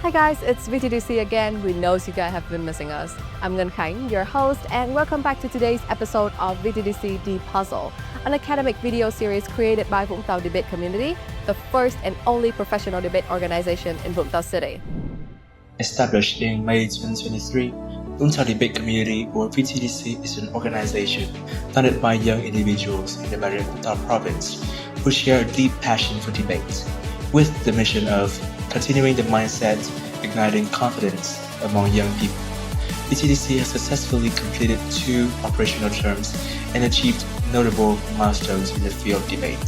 Hi guys, it's VTDC again. We know you guys have been missing us. I'm Ngân Khánh, your host, and welcome back to today's episode of VTDC DEPUZZLE, an academic video series created by Vung Tau Debate Community, the first and only professional debate organization in Vũng Tàu City. Established in May 2023, Vung Tau Debate Community, or VTDC, is an organization founded by young individuals in the Vũng Tàu province who share a deep passion for debate, with the mission of continuing the mindset, igniting confidence among young people. VTDC has successfully completed 2 operational terms and achieved notable milestones in the field of debate.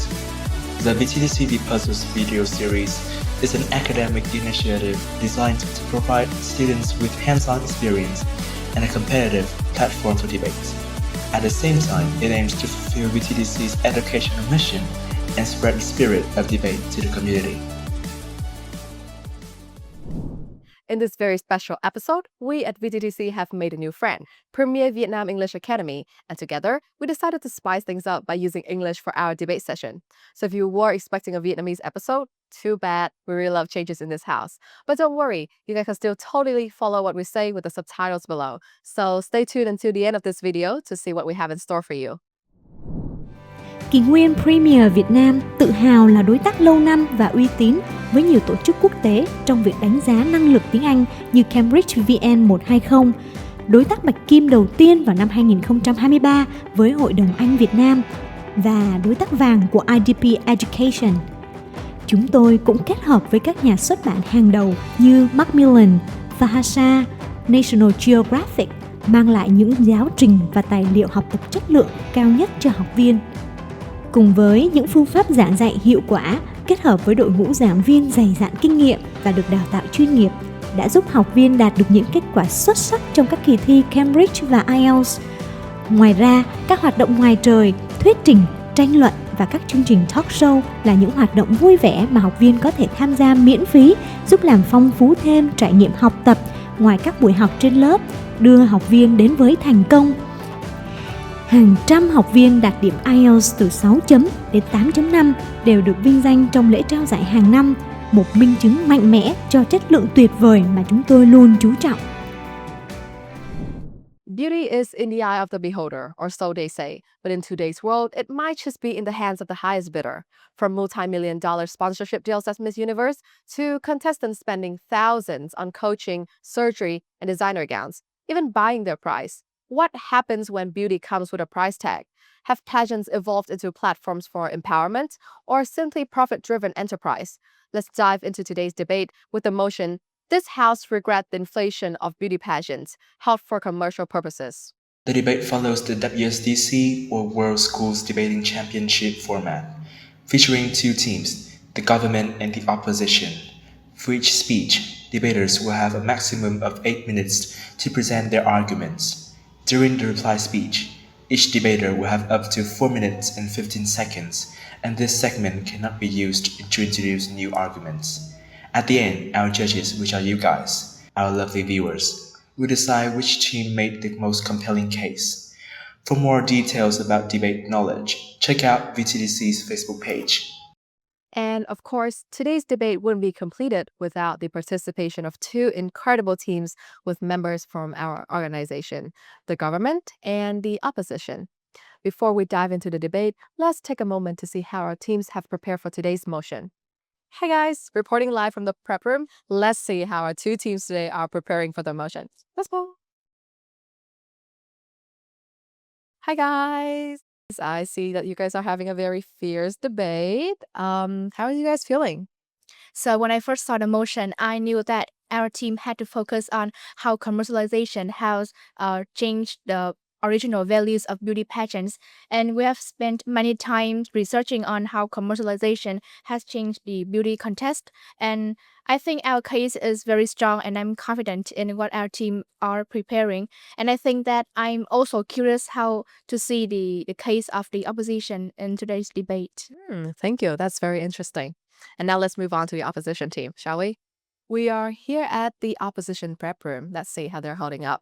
The VTDC DEPUZZLE video series is an academic initiative designed to provide students with hands-on experience and a competitive platform for debate. At the same time, it aims to fulfill VTDC's educational mission and spread the spirit of debate to the community. In this very special episode, we at VTDC have made a new friend, Premier Vietnam English Academy, and together we decided to spice things up by using English for our debate session. So if you were expecting a Vietnamese episode, too bad. We really love changes in this house. But don't worry, you guys can still totally follow what we say with the subtitles below. So stay tuned until the end of this video to see what we have in store for you. KIòng Premier Việt Nam tự hào là đối tác lâu năm và uy tín với nhiều tổ chức quốc tế trong việc đánh giá năng lực tiếng Anh như Cambridge VN 120, đối tác bạch kim đầu tiên vào năm 2023 với Hội đồng Anh Việt Nam và đối tác vàng của IDP Education. Chúng tôi cũng kết hợp với các nhà xuất bản hàng đầu như Macmillan, Fahasa, National Geographic, mang lại những giáo trình và tài liệu học tập chất lượng cao nhất cho học viên. Cùng với những phương pháp giảng dạy hiệu quả kết hợp với đội ngũ giảng viên dày dặn kinh nghiệm và được đào tạo chuyên nghiệp đã giúp học viên đạt được những kết quả xuất sắc trong các kỳ thi Cambridge và IELTS. Ngoài ra, các hoạt động ngoài trời, thuyết trình, tranh luận và các chương trình talk show là những hoạt động vui vẻ mà học viên có thể tham gia miễn phí, giúp làm phong phú thêm trải nghiệm học tập ngoài các buổi học trên lớp, đưa học viên đến với thành công. Hàng trăm học viên đạt điểm IELTS từ 6 chấm đến 8.5 đều được vinh danh trong lễ trao giải hàng năm, một minh chứng mạnh mẽ cho chất lượng tuyệt vời mà chúng tôi luôn chú trọng. Beauty is in the eye of the beholder, or so they say. But in today's world, it might just be in the hands of the highest bidder. From multi-million-dollar sponsorship deals as Miss Universe to contestants spending thousands on coaching, surgery, and designer gowns, even buying their prize. What happens when beauty comes with a price tag? Have pageants evolved into platforms for empowerment or simply profit-driven enterprise? Let's dive into today's debate with the motion, "This House regret the inflation of beauty pageants, held for commercial purposes." The debate follows the WSDC, or World Schools Debating Championship format, featuring 2 teams, the government and the opposition. For each speech, debaters will have a maximum of 8 minutes to present their arguments. During the reply speech, each debater will have up to 4 minutes and 15 seconds, and this segment cannot be used to introduce new arguments. At the end, our judges, which are you guys, our lovely viewers, will decide which team made the most compelling case. For more details about debate knowledge, check out VTDC's Facebook page. And of course, today's debate wouldn't be completed without the participation of 2 incredible teams with members from our organization, the government and the opposition. Before we dive into the debate, let's take a moment to see how our teams have prepared for today's motion. Hey guys, reporting live from the prep room. Let's see how our 2 teams today are preparing for the motion. Let's go. Hi guys. I see that you guys are having a very fierce debate. How are you guys feeling? So when I first saw the motion, I knew that our team had to focus on how commercialization has changed the original values of beauty pageants. And we have spent many times researching on how commercialization has changed the beauty contest. And I think our case is very strong, and I'm confident in what our team are preparing. And I think that I'm also curious how to see the case of the opposition in today's debate. Thank you. That's very interesting. And now let's move on to the opposition team, shall we? We are here at the opposition prep room. Let's see how they're holding up.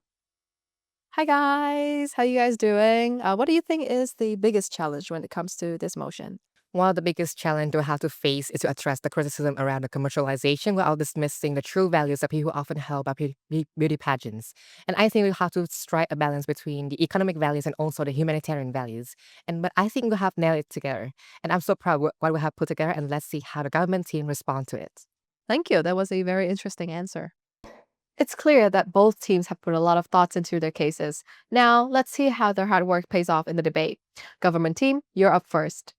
Hi guys, how you guys doing? What do you think is the biggest challenge when it comes to this motion? One of the biggest challenges we have to face is to address the criticism around the commercialization without dismissing the true values that people often held by beauty pageants. And I think we have to strike a balance between the economic values and also the humanitarian values. But I think we have nailed it together. And I'm so proud of what we have put together, and let's see how the government team respond to it. Thank you. That was a very interesting answer. It's clear that both teams have put a lot of thoughts into their cases. Now, let's see how their hard work pays off in the debate. Government team, you're up first.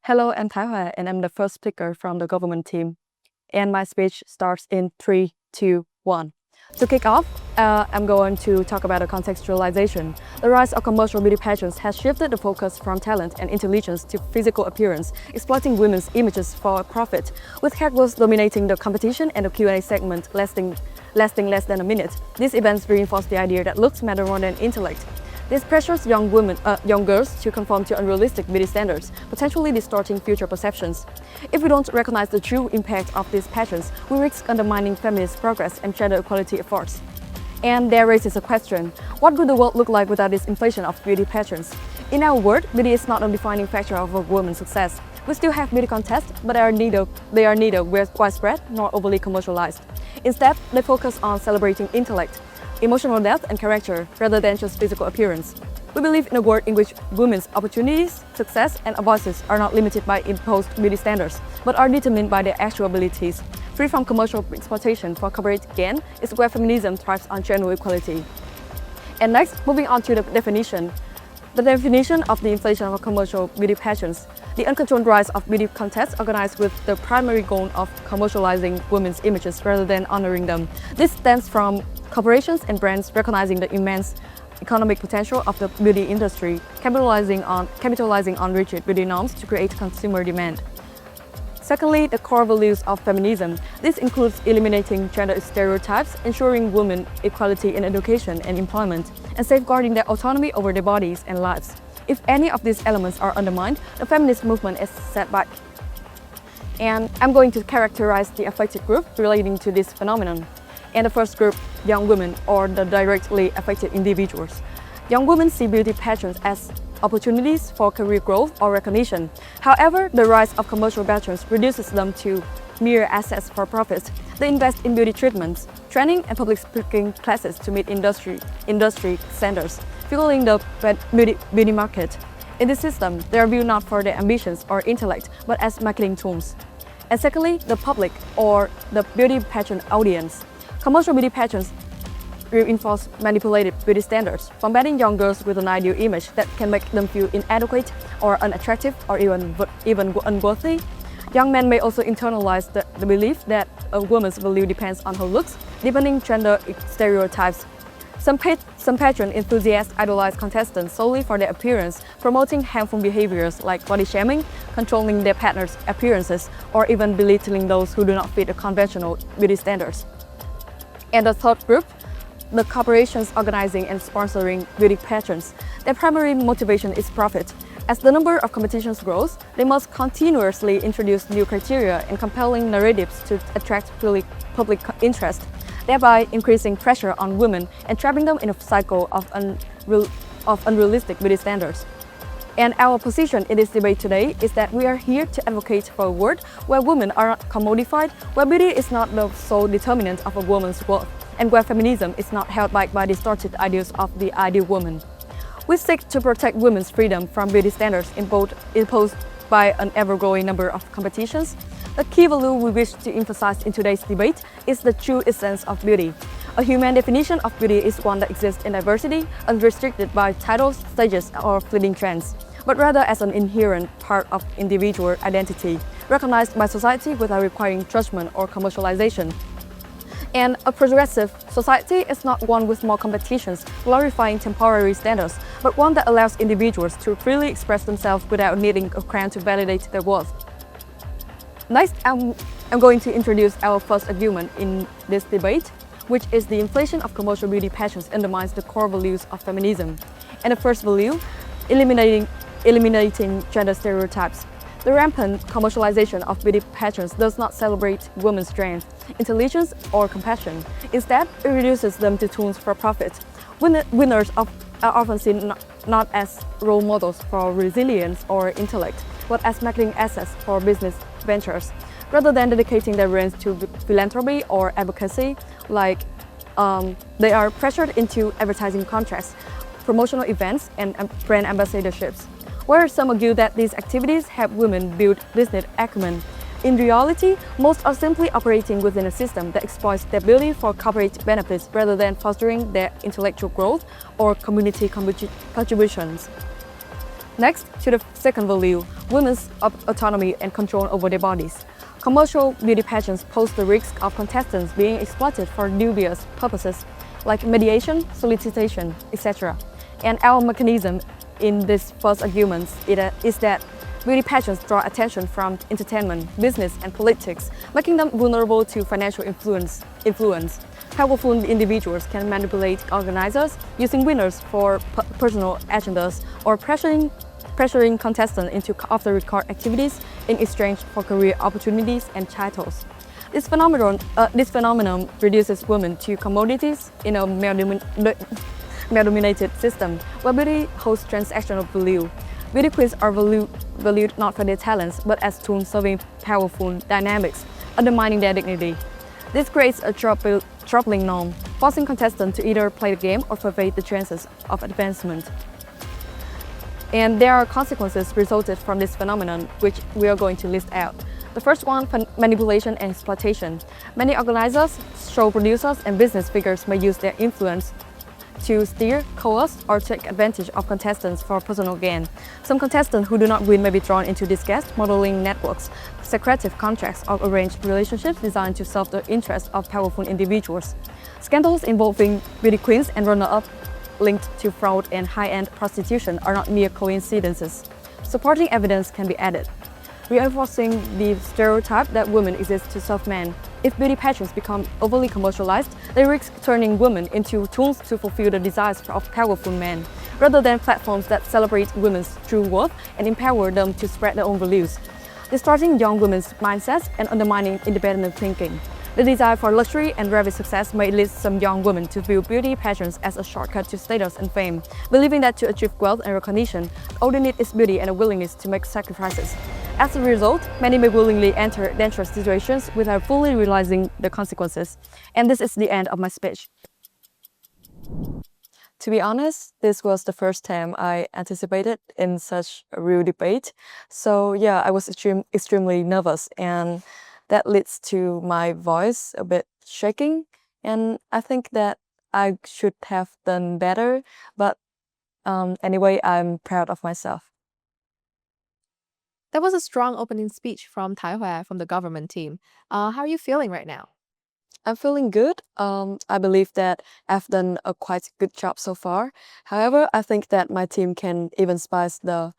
Hello, I'm Thái, and I'm the first speaker from the government team. And my speech starts in 3, 2, 1. To kick off, I'm going to talk about the contextualization. The rise of commercial beauty pageants has shifted the focus from talent and intelligence to physical appearance, exploiting women's images for profit. With catwalks dominating the competition and the Q&A segment lasting less than a minute, these events reinforce the idea that looks matter more than intellect. This pressures young girls to conform to unrealistic beauty standards, potentially distorting future perceptions. If we don't recognize the true impact of these pageants, we risk undermining feminist progress and gender equality efforts. And there raises a question: what would the world look like without this inflation of beauty pageants? In our world, beauty is not a defining factor of a woman's success. We still have beauty contests, but they are neither widespread nor overly commercialized. Instead, they focus on celebrating intellect, emotional depth and character, rather than just physical appearance. We believe in a world in which women's opportunities, success, and voices are not limited by imposed beauty standards, but are determined by their actual abilities. Free from commercial exploitation for corporate gain is where feminism thrives on gender equality. And next, moving on to the definition. The definition of the inflation of commercial beauty pageants. The uncontrolled rise of beauty contests organized with the primary goal of commercializing women's images rather than honoring them. This stems from corporations and brands recognizing the immense economic potential of the beauty industry, capitalizing on rigid beauty norms to create consumer demand. Secondly, the core values of feminism. This includes eliminating gender stereotypes, ensuring women equality in education and employment, and safeguarding their autonomy over their bodies and lives. If any of these elements are undermined, the feminist movement is set back. And I'm going to characterize the affected group relating to this phenomenon. And the first group, young women, or the directly affected individuals. Young women see beauty pageants as opportunities for career growth or recognition. However, the rise of commercial pageants reduces them to mere assets for profit. They invest in beauty treatments, training, and public speaking classes to meet industry standards, fueling the beauty market. In this system, they are viewed not for their ambitions or intellect, but as marketing tools. And secondly, the public, or the beauty pageant audience. Commercial beauty pageants reinforce manipulated beauty standards, bombarding young girls with an ideal image that can make them feel inadequate or unattractive or even unworthy. Young men may also internalize the belief that a woman's value depends on her looks, deepening gender stereotypes. Some pageant enthusiasts idolize contestants solely for their appearance, promoting harmful behaviors like body shaming, controlling their partner's appearances, or even belittling those who do not fit the conventional beauty standards. And the third group, the corporations organizing and sponsoring beauty pageants. Their primary motivation is profit. As the number of competitions grows, they must continuously introduce new criteria and compelling narratives to attract public interest, thereby increasing pressure on women and trapping them in a cycle of unrealistic beauty standards. And our position in this debate today is that we are here to advocate for a world where women are not commodified, where beauty is not the sole determinant of a woman's worth, and where feminism is not held back by distorted ideals of the ideal woman. We seek to protect women's freedom from beauty standards imposed by an ever-growing number of competitions. The key value we wish to emphasize in today's debate is the true essence of beauty. A human definition of beauty is one that exists in diversity, unrestricted by titles, stages, or fleeting trends, but rather as an inherent part of individual identity, recognized by society without requiring judgment or commercialization. And a progressive society is not one with more competitions, glorifying temporary standards, but one that allows individuals to freely express themselves without needing a crown to validate their worth. Next, I'm going to introduce our first argument in this debate, which is the inflation of commercial beauty pageants undermines the core values of feminism. And the first value, eliminating gender stereotypes. The rampant commercialization of beauty pageants does not celebrate women's strength, intelligence, or compassion. Instead, it reduces them to tools for profit. Winners are often seen not as role models for resilience or intellect, but as marketing assets for business ventures. Rather than dedicating their brains to philanthropy or advocacy, they are pressured into advertising contracts, promotional events, and brand ambassadorships. Where some argue that these activities help women build business acumen, in reality, most are simply operating within a system that exploits their ability for corporate benefits rather than fostering their intellectual growth or community contributions. Next, to the second value, women's autonomy and control over their bodies. Commercial beauty pageants pose the risk of contestants being exploited for dubious purposes like mediation, solicitation, etc. And our mechanism in this first argument is that beauty pageants draw attention from entertainment, business, and politics, making them vulnerable to financial influence. Powerful individuals can manipulate organizers, using winners for personal agendas, or pressuring contestants into off-the-record activities in exchange for career opportunities and titles. This phenomenon reduces women to commodities in a male-dominated system where beauty holds transactional value. Beauty queens are valued not for their talents, but as tools serving powerful dynamics, undermining their dignity. This creates a troubling norm, forcing contestants to either play the game or forfeit the chances of advancement. And there are consequences resulted from this phenomenon, which we are going to list out. The first one, manipulation and exploitation. Many organizers, show producers, and business figures may use their influence to steer, coerce, or take advantage of contestants for personal gain. Some contestants who do not win may be drawn into disguised modeling networks, secretive contracts, or arranged relationships designed to serve the interests of powerful individuals. Scandals involving beauty queens and runner-up linked to fraud and high-end prostitution are not mere coincidences. Supporting evidence can be added, reinforcing the stereotype that women exist to serve men. If beauty pageants become overly commercialized, they risk turning women into tools to fulfill the desires of powerful men, rather than platforms that celebrate women's true worth and empower them to spread their own values, distorting young women's mindsets and undermining independent thinking. The desire for luxury and rapid success may lead some young women to view beauty pageants as a shortcut to status and fame, believing that to achieve wealth and recognition, all they need is beauty and a willingness to make sacrifices. As a result, many may willingly enter dangerous situations without fully realizing the consequences. And this is the end of my speech. To be honest, this was the first time I anticipated in such a real debate. So yeah, I was extremely nervous, and that leads to my voice a bit shaking. And I think that I should have done better, but anyway, I'm proud of myself. That was a strong opening speech from Thái from the government team. How are you feeling right now? I'm feeling good. I believe that I've done a quite good job so far. However, I think that my team can even spice the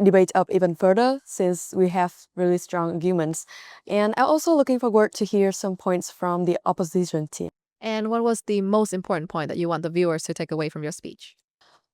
debate up even further since we have really strong arguments. And I'm also looking forward to hear some points from the opposition team. And what was the most important point that you want the viewers to take away from your speech?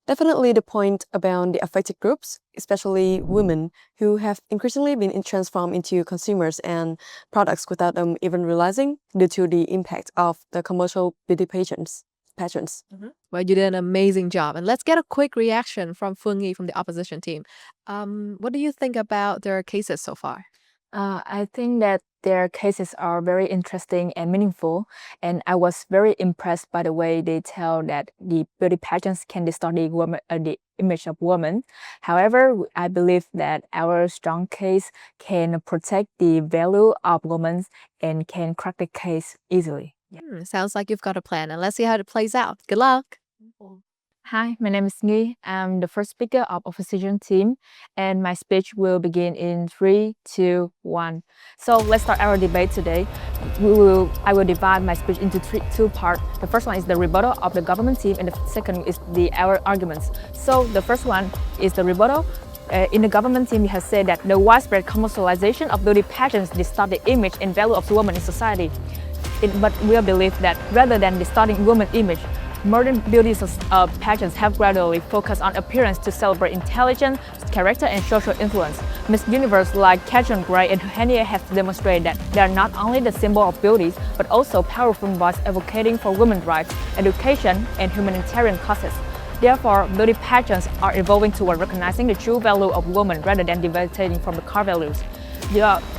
Definitely the point about the affected groups, especially women, who have increasingly been transformed into consumers and products without them even realizing due to the impact of the commercial beauty pageants. Well, you did an amazing job. And let's get a quick reaction from Nghi from the opposition team. What do you think about their cases so far? I think that their cases are very interesting and meaningful, and I was very impressed by the way they tell that the beauty pageants can distort the image of women. However, I believe that our strong case can protect the value of women and can crack the case easily. Sounds like you've got a plan, and let's see how it plays out. Good luck! Hi, my name is Nghi. I'm the first speaker of opposition team, and my speech will begin in 3, 2, 1. So let's start our debate today. I will divide my speech into two parts. The first one is the rebuttal of the government team, and the second is our arguments. So the first one is the rebuttal. In the government team, we have said that the widespread commercialization of beauty pageants distort the image and value of women in society. But we believe that rather than distorting women's image, modern beauty pageants have gradually focused on appearance to celebrate intelligence, character, and social influence. Miss Universe like Pageant Gray and Hania have demonstrated that they are not only the symbol of beauty, but also powerful voice advocating for women's rights, education, and humanitarian causes. Therefore, beauty pageants are evolving toward recognizing the true value of women rather than deviating from the core values.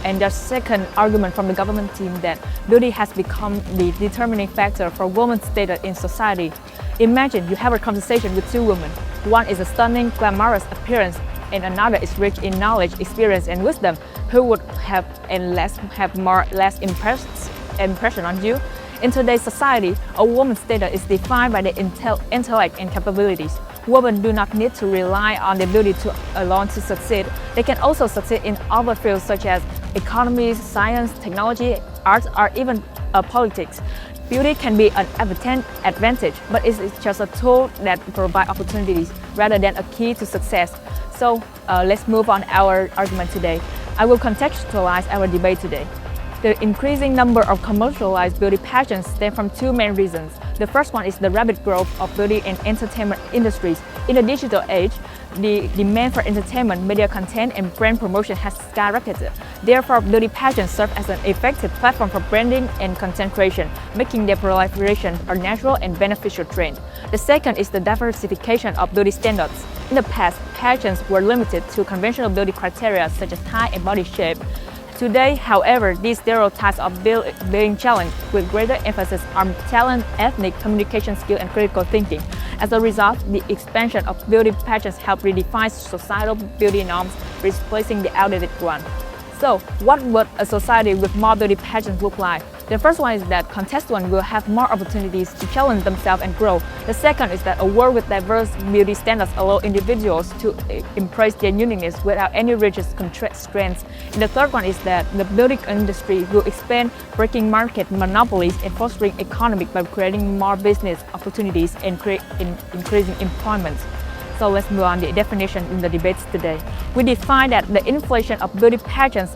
And the second argument from the government team that beauty has become the determining factor for women's status in society. Imagine you have a conversation with two women. One is a stunning, glamorous appearance, and another is rich in knowledge, experience, and wisdom. Who would have less impression on you? In today's society, a woman's status is defined by their intellect and capabilities. Women do not need to rely on their beauty alone to succeed. They can also succeed in other fields such as economy, science, technology, arts, or even politics. Beauty can be an advantage, but it's just a tool that provides opportunities rather than a key to success. So let's move on our argument today. I will contextualize our debate today. The increasing number of commercialized beauty pageants stem from two main reasons. The first one is the rapid growth of beauty and entertainment industries. In the digital age, the demand for entertainment, media content, and brand promotion has skyrocketed. Therefore, beauty pageants serve as an effective platform for branding and content creation, making their proliferation a natural and beneficial trend. The second is the diversification of beauty standards. In the past, pageants were limited to conventional beauty criteria such as height and body shape. Today, however, these stereotypes are being challenged with greater emphasis on talent, ethnic, communication skill, and critical thinking. As a result, the expansion of beauty pageants help redefine societal beauty norms, replacing the outdated one. So, what would a society with more beauty pageants look like? The first one is that contestants will have more opportunities to challenge themselves and grow. The second is that a world with diverse beauty standards allows individuals to embrace their uniqueness without any rigid constraints. And the third one is that the beauty industry will expand, breaking market monopolies and fostering economic by creating more business opportunities and increasing employment. So let's move on to the definition in the debates today. We define that the inflation of beauty pageants,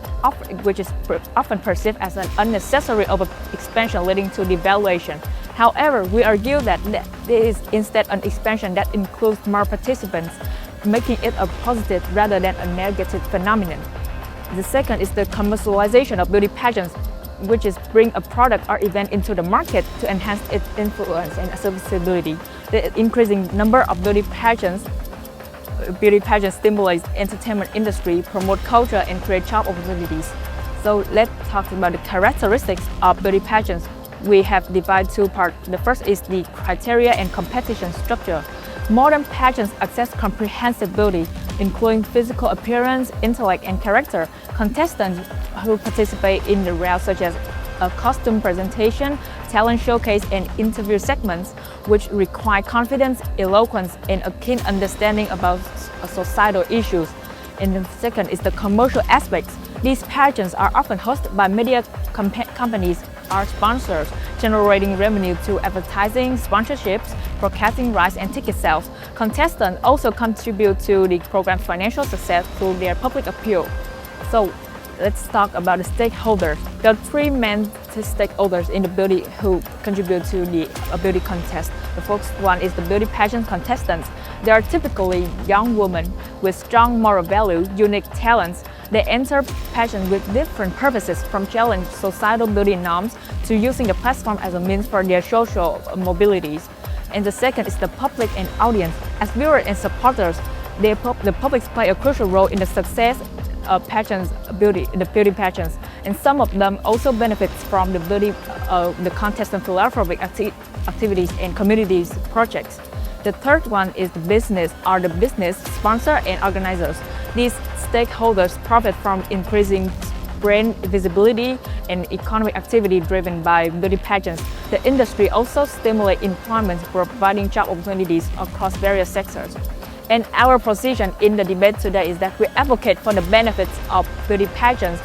which is often perceived as an unnecessary over-expansion leading to devaluation. However, we argue that there is instead an expansion that includes more participants, making it a positive rather than a negative phenomenon. The second is the commercialization of beauty pageants, which is bring a product or event into the market to enhance its influence and accessibility. The increasing number of beauty pageants stimulates entertainment industry, promote culture, and create job opportunities. So let's talk about the characteristics of beauty pageants. We have divided two parts. The first is the criteria and competition structure. Modern pageants access comprehensive beauty, including physical appearance, intellect, and character. Contestants who participate in the rounds such as a costume presentation, talent showcase, and interview segments, which require confidence, eloquence, and a keen understanding about societal issues. And the second is the commercial aspects. These pageants are often hosted by media companies or sponsors, generating revenue through advertising, sponsorships, broadcasting rights, and ticket sales. Contestants also contribute to the program's financial success through their public appeal. So let's talk about the stakeholders. There are three main stakeholders in the beauty who contribute to the beauty contest. The first one is the beauty pageant contestants. They are typically young women with strong moral value, unique talents. They enter pageants with different purposes, from challenge societal beauty norms to using the platform as a means for their social mobilities. And the second is the public and audience. As viewers and supporters, the public play a crucial role in the success of the beauty pageants, and some of them also benefit from the contestant philanthropic activities and communities projects. The third one is the business sponsor and organizers. These stakeholders profit from increasing brand visibility and economic activity driven by beauty pageants. The industry also stimulates employment, providing job opportunities across various sectors. And our position in the debate today is that we advocate for the benefits of beauty pageants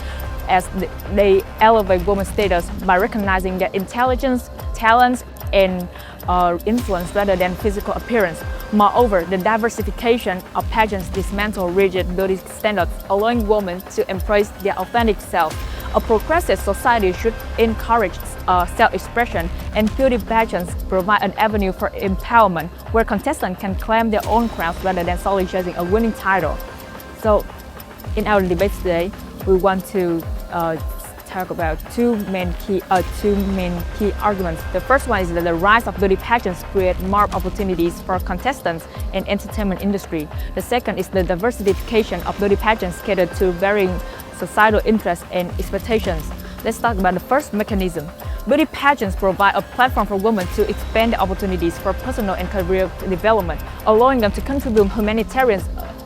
as they elevate women's status by recognizing their intelligence, talents, and influence rather than physical appearance. Moreover, the diversification of pageants dismantle rigid beauty standards, allowing women to embrace their authentic self. A progressive society should encourage self-expression, and beauty pageants provide an avenue for empowerment where contestants can claim their own crowns rather than solely chasing a winning title. So, in our debate today, we want to talk about two main key arguments. The first one is that the rise of beauty pageants create more opportunities for contestants in entertainment industry. The second is the diversification of beauty pageants catered to varying societal interests and expectations. Let's talk about the first mechanism. Beauty pageants provide a platform for women to expand the opportunities for personal and career development, allowing them to contribute humanitarian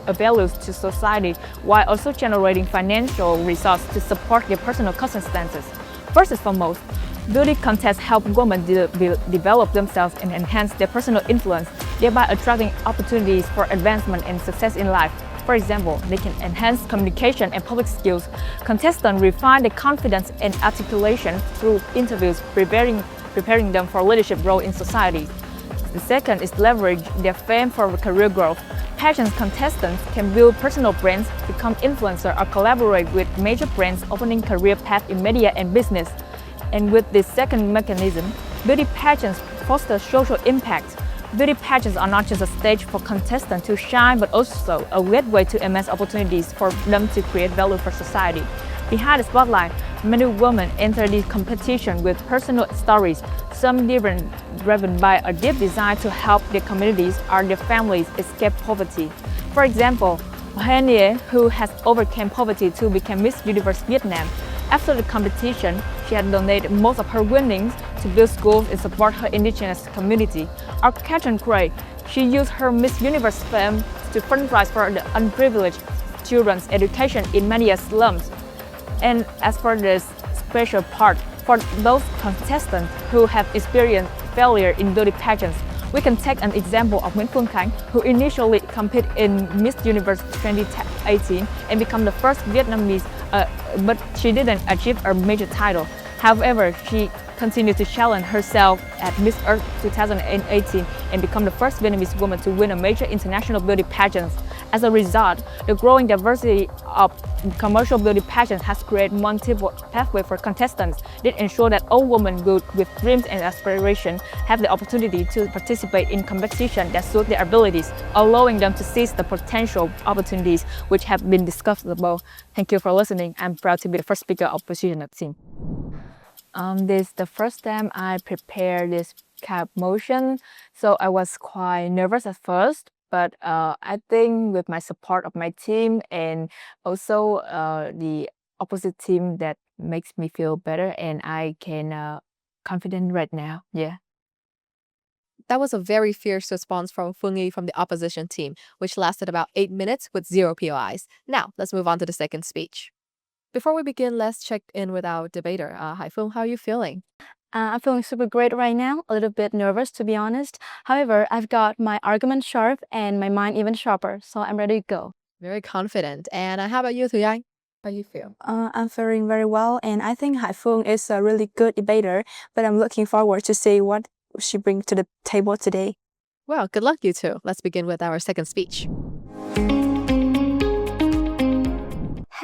values to society while also generating financial resources to support their personal circumstances. First and foremost, beauty contests help women develop themselves and enhance their personal influence, thereby attracting opportunities for advancement and success in life. For example, they can enhance communication and public skills. Contestants refine their confidence and articulation through interviews, preparing them for leadership role in society. The second is leverage their fame for career growth. Pageant contestants can build personal brands, become influencers, or collaborate with major brands, opening career paths in media and business. And with this second mechanism, beauty pageants foster social impact. Beauty pageants are not just a stage for contestants to shine, but also a gateway to immense opportunities for them to create value for society. Behind the spotlight, many women enter this competition with personal stories, some driven by a deep desire to help their communities or their families escape poverty. For example, Hoàng, who has overcome poverty to become Miss Universe Vietnam. After the competition, she had donated most of her winnings to build schools and support her indigenous community. Or Catherine Gray, she used her Miss Universe fame to fundraise for the unprivileged children's education in many slums. And as for this special part, for those contestants who have experienced failure in beauty pageants, we can take an example of Phương who initially competed in Miss Universe 2018 and became the first Vietnamese, but she didn't achieve a major title. However, she continued to challenge herself at Miss Earth 2018 and become the first Vietnamese woman to win a major international beauty pageant. As a result, the growing diversity of commercial beauty pageants has created multiple pathways for contestants that ensure that all women with dreams and aspirations have the opportunity to participate in competition that suit their abilities, allowing them to seize the potential opportunities which have been discussed above. Thank you for listening. I'm proud to be the first speaker of Position team. This is the first time I prepared this kind of motion, so I was quite nervous at first. But I think with my support of my team and also the opposite team, that makes me feel better and I can confident right now. Yeah. That was a very fierce response from Phương from the opposition team, which lasted about 8 minutes with 0 POIs. Now, let's move on to the second speech. Before we begin, let's check in with our debater. Hi Phương, how are you feeling? I'm feeling super great right now, a little bit nervous to be honest. However, I've got my argument sharp and my mind even sharper, so I'm ready to go. Very confident. And how about you, Thùy? How do you feel? I'm faring very well, and I think Phương is a really good debater, but I'm looking forward to see what she brings to the table today. Well, good luck, you two. Let's begin with our second speech.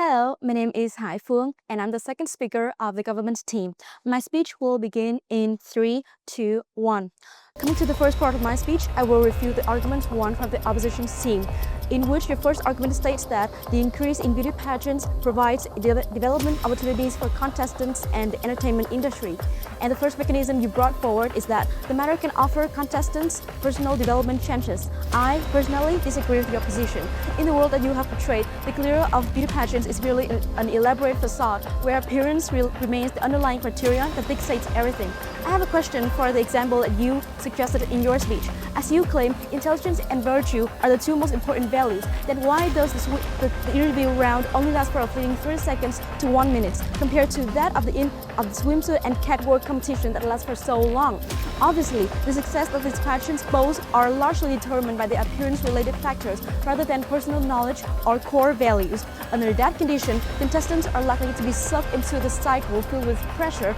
Hello, my name is Phương, and I'm the second speaker of the government team. My speech will begin in 3, 2, 1. Coming to the first part of my speech, I will refute the argument 1 from the opposition team, in which your first argument states that the increase in beauty pageants provides development opportunities for contestants and the entertainment industry. And the first mechanism you brought forward is that the matter can offer contestants personal development chances. I personally disagree with your position. In the world that you have portrayed, the career of beauty pageants is merely an elaborate facade where appearance remains the underlying criteria that dictates everything. I have a question for the example that you suggested in your speech. As you claim, intelligence and virtue are the two most important values, then why does the interview round only last for a fleeting 30 seconds to 1 minute compared to that of the swimsuit and catwalk competition that lasts for so long? Obviously, the success of these pageants both are largely determined by the appearance-related factors rather than personal knowledge or core values. Under that condition, contestants are likely to be sucked into the cycle filled with pressure,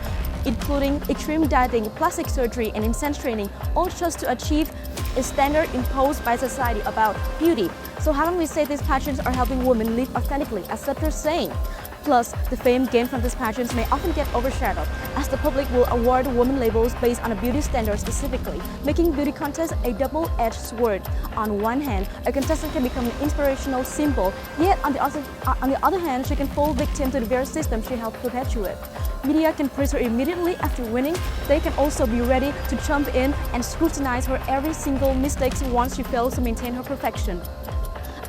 including extreme dieting, plastic surgery, and intense training, all just to achieve a standard imposed by society about beauty. So how can we say these pageants are helping women live authentically, as such are saying? Plus, the fame gained from these pageants may often get overshadowed, as the public will award women labels based on a beauty standard specifically, making beauty contests a double-edged sword. On one hand, a contestant can become an inspirational symbol, yet on the other hand, she can fall victim to the very system she helped perpetuate. Media can praise her immediately after winning. They can also be ready to jump in and scrutinize her every single mistake once she fails to maintain her perfection.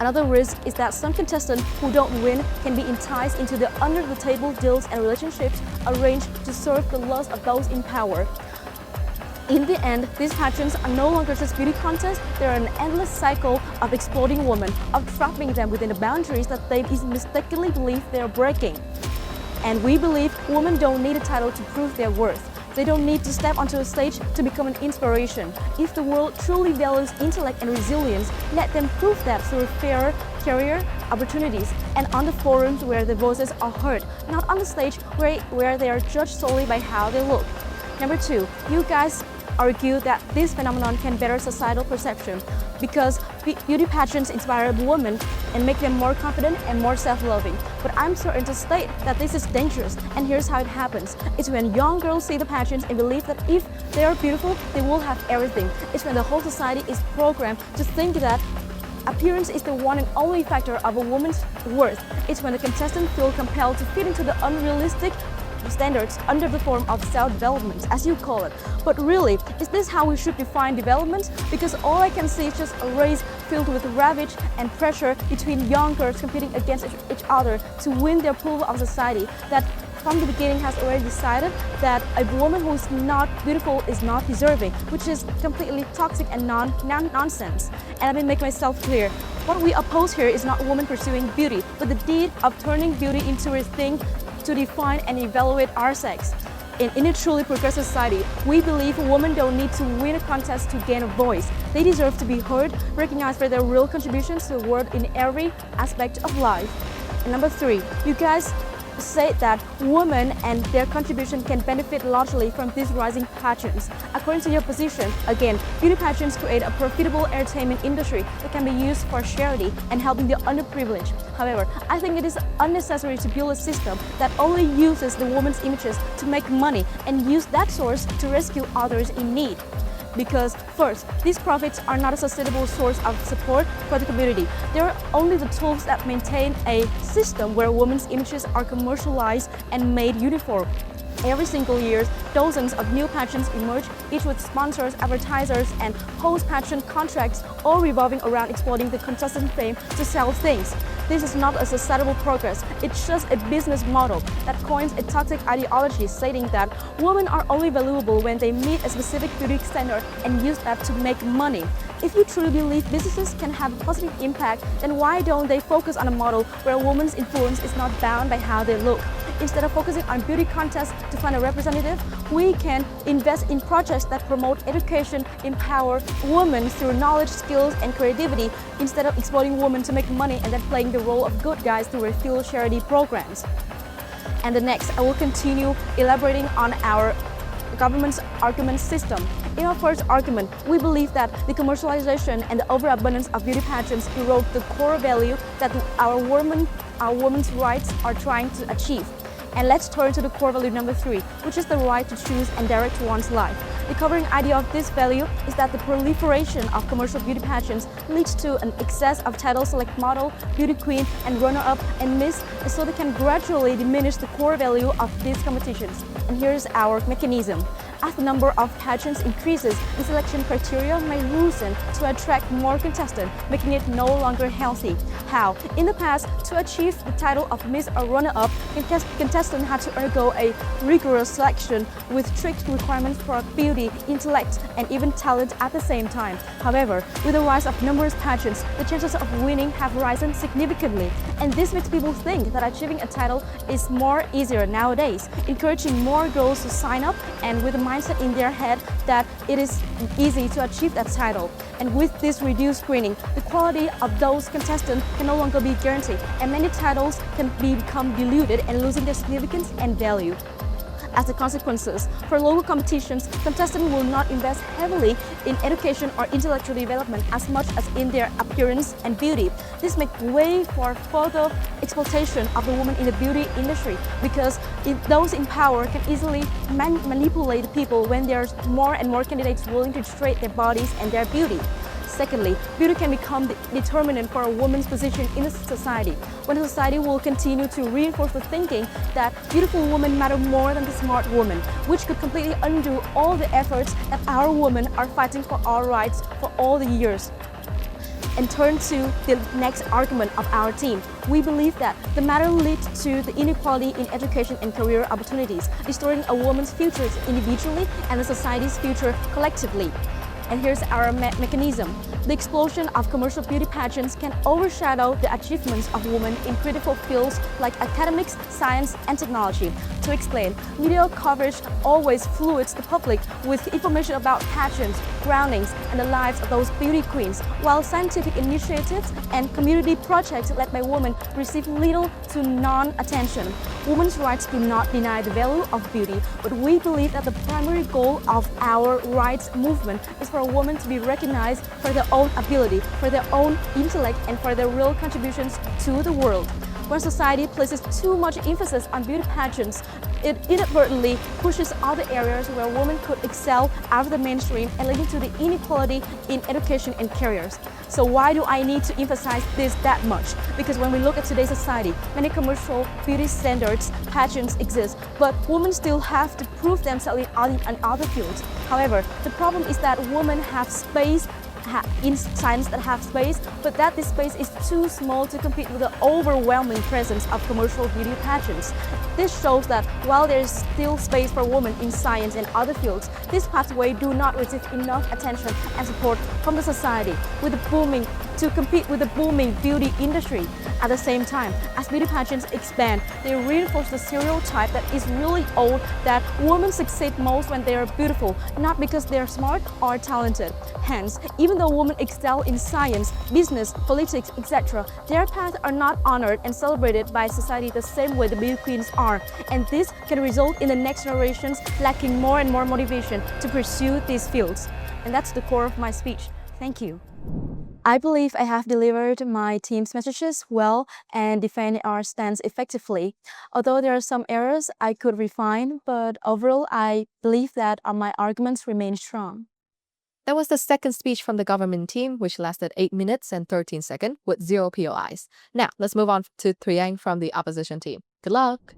Another risk is that some contestants who don't win can be enticed into the under-the-table deals and relationships arranged to serve the lust of those in power. In the end, these pageants are no longer just beauty contests, they are an endless cycle of exploiting women, of trapping them within the boundaries that they mistakenly believe they are breaking. And we believe women don't need a title to prove their worth. They don't need to step onto a stage to become an inspiration. If the world truly values intellect and resilience, let them prove that through fair career opportunities and on the forums where their voices are heard, not on the stage where they are judged solely by how they look. Number 2, you guys argue that this phenomenon can better societal perception because beauty pageants inspire women and make them more confident and more self-loving. But I'm certain to state that this is dangerous, and here's how it happens. It's when young girls see the pageants and believe that if they are beautiful, they will have everything. It's when the whole society is programmed to think that appearance is the one and only factor of a woman's worth. It's when the contestants feel compelled to fit into the unrealistic standards under the form of self-development, as you call it. But really, is this how we should define development? Because all I can see is just a race filled with ravage and pressure between young girls competing against each other to win the approval of society that from the beginning has already decided that a woman who is not beautiful is not deserving, which is completely toxic and nonsense. And let me make myself clear. What we oppose here is not women pursuing beauty, but the deed of turning beauty into a thing to define and evaluate our sex. In a truly progressive society, we believe women don't need to win a contest to gain a voice. They deserve to be heard, recognized for their real contributions to the world in every aspect of life. And number 3, you guys say that women and their contribution can benefit largely from these rising pageants. According to your position, again, beauty pageants create a profitable entertainment industry that can be used for charity and helping the underprivileged. However, I think it is unnecessary to build a system that only uses the woman's images to make money and use that source to rescue others in need. Because first, these profits are not a sustainable source of support for the community. They are only the tools that maintain a system where women's images are commercialized and made uniform. Every single year, dozens of new pageants emerge, each with sponsors, advertisers, and post-pageant contracts, all revolving around exploiting the contestant fame to sell things. This is not a societal progress, it's just a business model that coins a toxic ideology stating that women are only valuable when they meet a specific beauty standard and use that to make money. If you truly believe businesses can have a positive impact, then why don't they focus on a model where a woman's influence is not bound by how they look? Instead of focusing on beauty contests to find a representative, we can invest in projects that promote education, empower women through knowledge, skills, and creativity, instead of exploiting women to make money and then playing the role of good guys through refuel charity programs. And the next, I will continue elaborating on our government's argument system. In our first argument, we believe that the commercialization and the overabundance of beauty pageants erode the core value that our women's rights are trying to achieve. And let's turn to the core value number 3, which is the right to choose and direct one's life. The covering idea of this value is that the proliferation of commercial beauty pageants leads to an excess of titles like model, beauty queen, and runner-up and miss, and so they can gradually diminish the core value of these competitions. And here's our mechanism. As the number of pageants increases, the selection criteria may loosen to attract more contestants, making it no longer healthy. How? In the past, to achieve the title of Miss or runner-up, contestants had to undergo a rigorous selection with strict requirements for beauty, intellect, and even talent at the same time. However, with the rise of numerous pageants, the chances of winning have risen significantly, and this makes people think that achieving a title is more easier nowadays, encouraging more girls to sign up and with a mindset in their head that it is easy to achieve that title. And with this reduced screening, the quality of those contestants can no longer be guaranteed, and many titles can become diluted and losing their significance and value. as the consequences. For local competitions, contestants will not invest heavily in education or intellectual development as much as in their appearance and beauty. This makes way for further exploitation of the woman in the beauty industry, because those in power can easily manipulate people when there's more and more candidates willing to trade their bodies and their beauty. Secondly, beauty can become the determinant for a woman's position in the society. When the society will continue to reinforce the thinking that beautiful women matter more than the smart woman, which could completely undo all the efforts that our women are fighting for our rights for all the years. And turn to the next argument of our team. We believe that the matter leads to the inequality in education and career opportunities, destroying a woman's future individually and the society's future collectively. And here's our mechanism. The explosion of commercial beauty pageants can overshadow the achievements of women in critical fields like academics, science, and technology. To explain, media coverage always floods the public with information about pageants, groundings, and the lives of those beauty queens, while scientific initiatives and community projects led by women receive little to none attention. Women's rights do not deny the value of beauty, but we believe that the primary goal of our rights movement is for a woman to be recognized for their own ability, for their own intellect, and for their real contributions to the world. When society places too much emphasis on beauty pageants, it inadvertently pushes other areas where women could excel out of the mainstream and leading to the inequality in education and careers. So why do I need to emphasize this that much? Because when we look at today's society, many commercial beauty standards, pageants exist, but women still have to prove themselves in other fields. However, the problem is that women have space in science that have space, but that this space is too small to compete with the overwhelming presence of commercial beauty pageants. This shows that while there is still space for women in science and other fields, this pathway do not receive enough attention and support from the society to compete with the booming beauty industry. At the same time, as beauty pageants expand, they reinforce the stereotype that is really old that women succeed most when they are beautiful, not because they are smart or talented. Hence, even though women excel in science, business, politics, etc., their paths are not honored and celebrated by society the same way the beauty queens are. And this can result in the next generations lacking more and more motivation to pursue these fields. And that's the core of my speech. Thank you. I believe I have delivered my team's messages well and defended our stance effectively. Although there are some errors I could refine, but overall I believe that my arguments remain strong. That was the second speech from the government team, which lasted 8 minutes and 13 seconds with 0 POIs. Now, let's move on to QUY彙N from the opposition team. Good luck!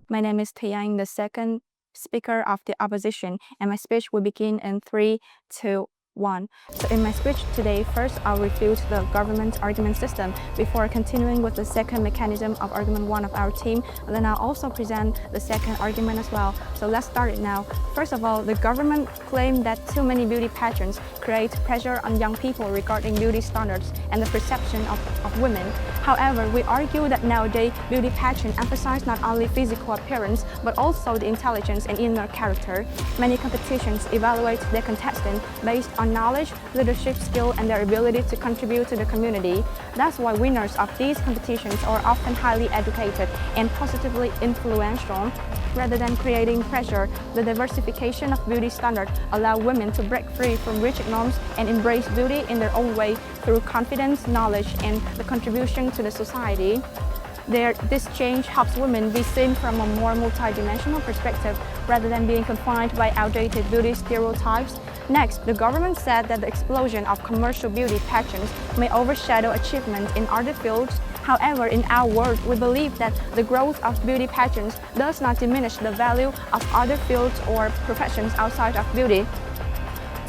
My name is QUYANC, the second speaker of the opposition, and my speech will begin in 3, 2, 1. So in my speech today, first I'll refute the government's argument system before continuing with the second mechanism of argument 1 of our team, and then I'll also present the second argument as well. So let's start it now. First of all, the government claimed that too many beauty pageants create pressure on young people regarding beauty standards and the perception of women. However, we argue that nowadays beauty pageants emphasize not only physical appearance but also the intelligence and inner character. Many competitions evaluate their contestants based on knowledge, leadership skill, and their ability to contribute to the community. That's why winners of these competitions are often highly educated and positively influential. Rather than creating pressure, the diversification of beauty standards allow women to break free from rigid norms and embrace beauty in their own way through confidence, knowledge, and the contribution to the society. This change helps women be seen from a more multidimensional perspective rather than being confined by outdated beauty stereotypes. Next, the government said that the explosion of commercial beauty pageants may overshadow achievement in other fields. However, in our world, we believe that the growth of beauty pageants does not diminish the value of other fields or professions outside of beauty.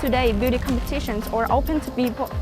Today, beauty competitions are open to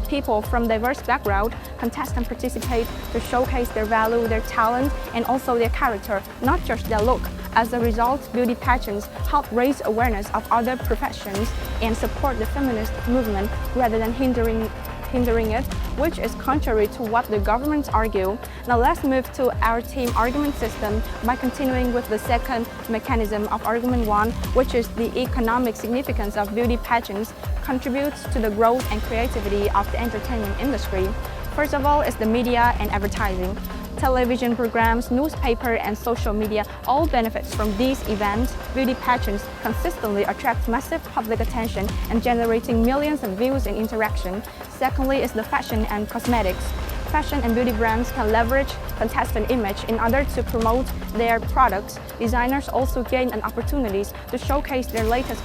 people from diverse backgrounds. Contestants participate to showcase their value, their talent, and also their character, not just their look. As a result, beauty pageants help raise awareness of other professions and support the feminist movement rather than hindering it, which is contrary to what the governments argue. Now let's move to our team argument system by continuing with the second mechanism of argument 1, which is the economic significance of beauty pageants contributes to the growth and creativity of the entertainment industry. First of all is the media and advertising. television programs, newspaper, and social media all benefits from these events. Beauty pageants consistently attract massive public attention and generating millions of views and interaction. Secondly is the fashion and cosmetics. Fashion and beauty brands can leverage contestant image in order to promote their products. Designers also gain an opportunities to showcase their latest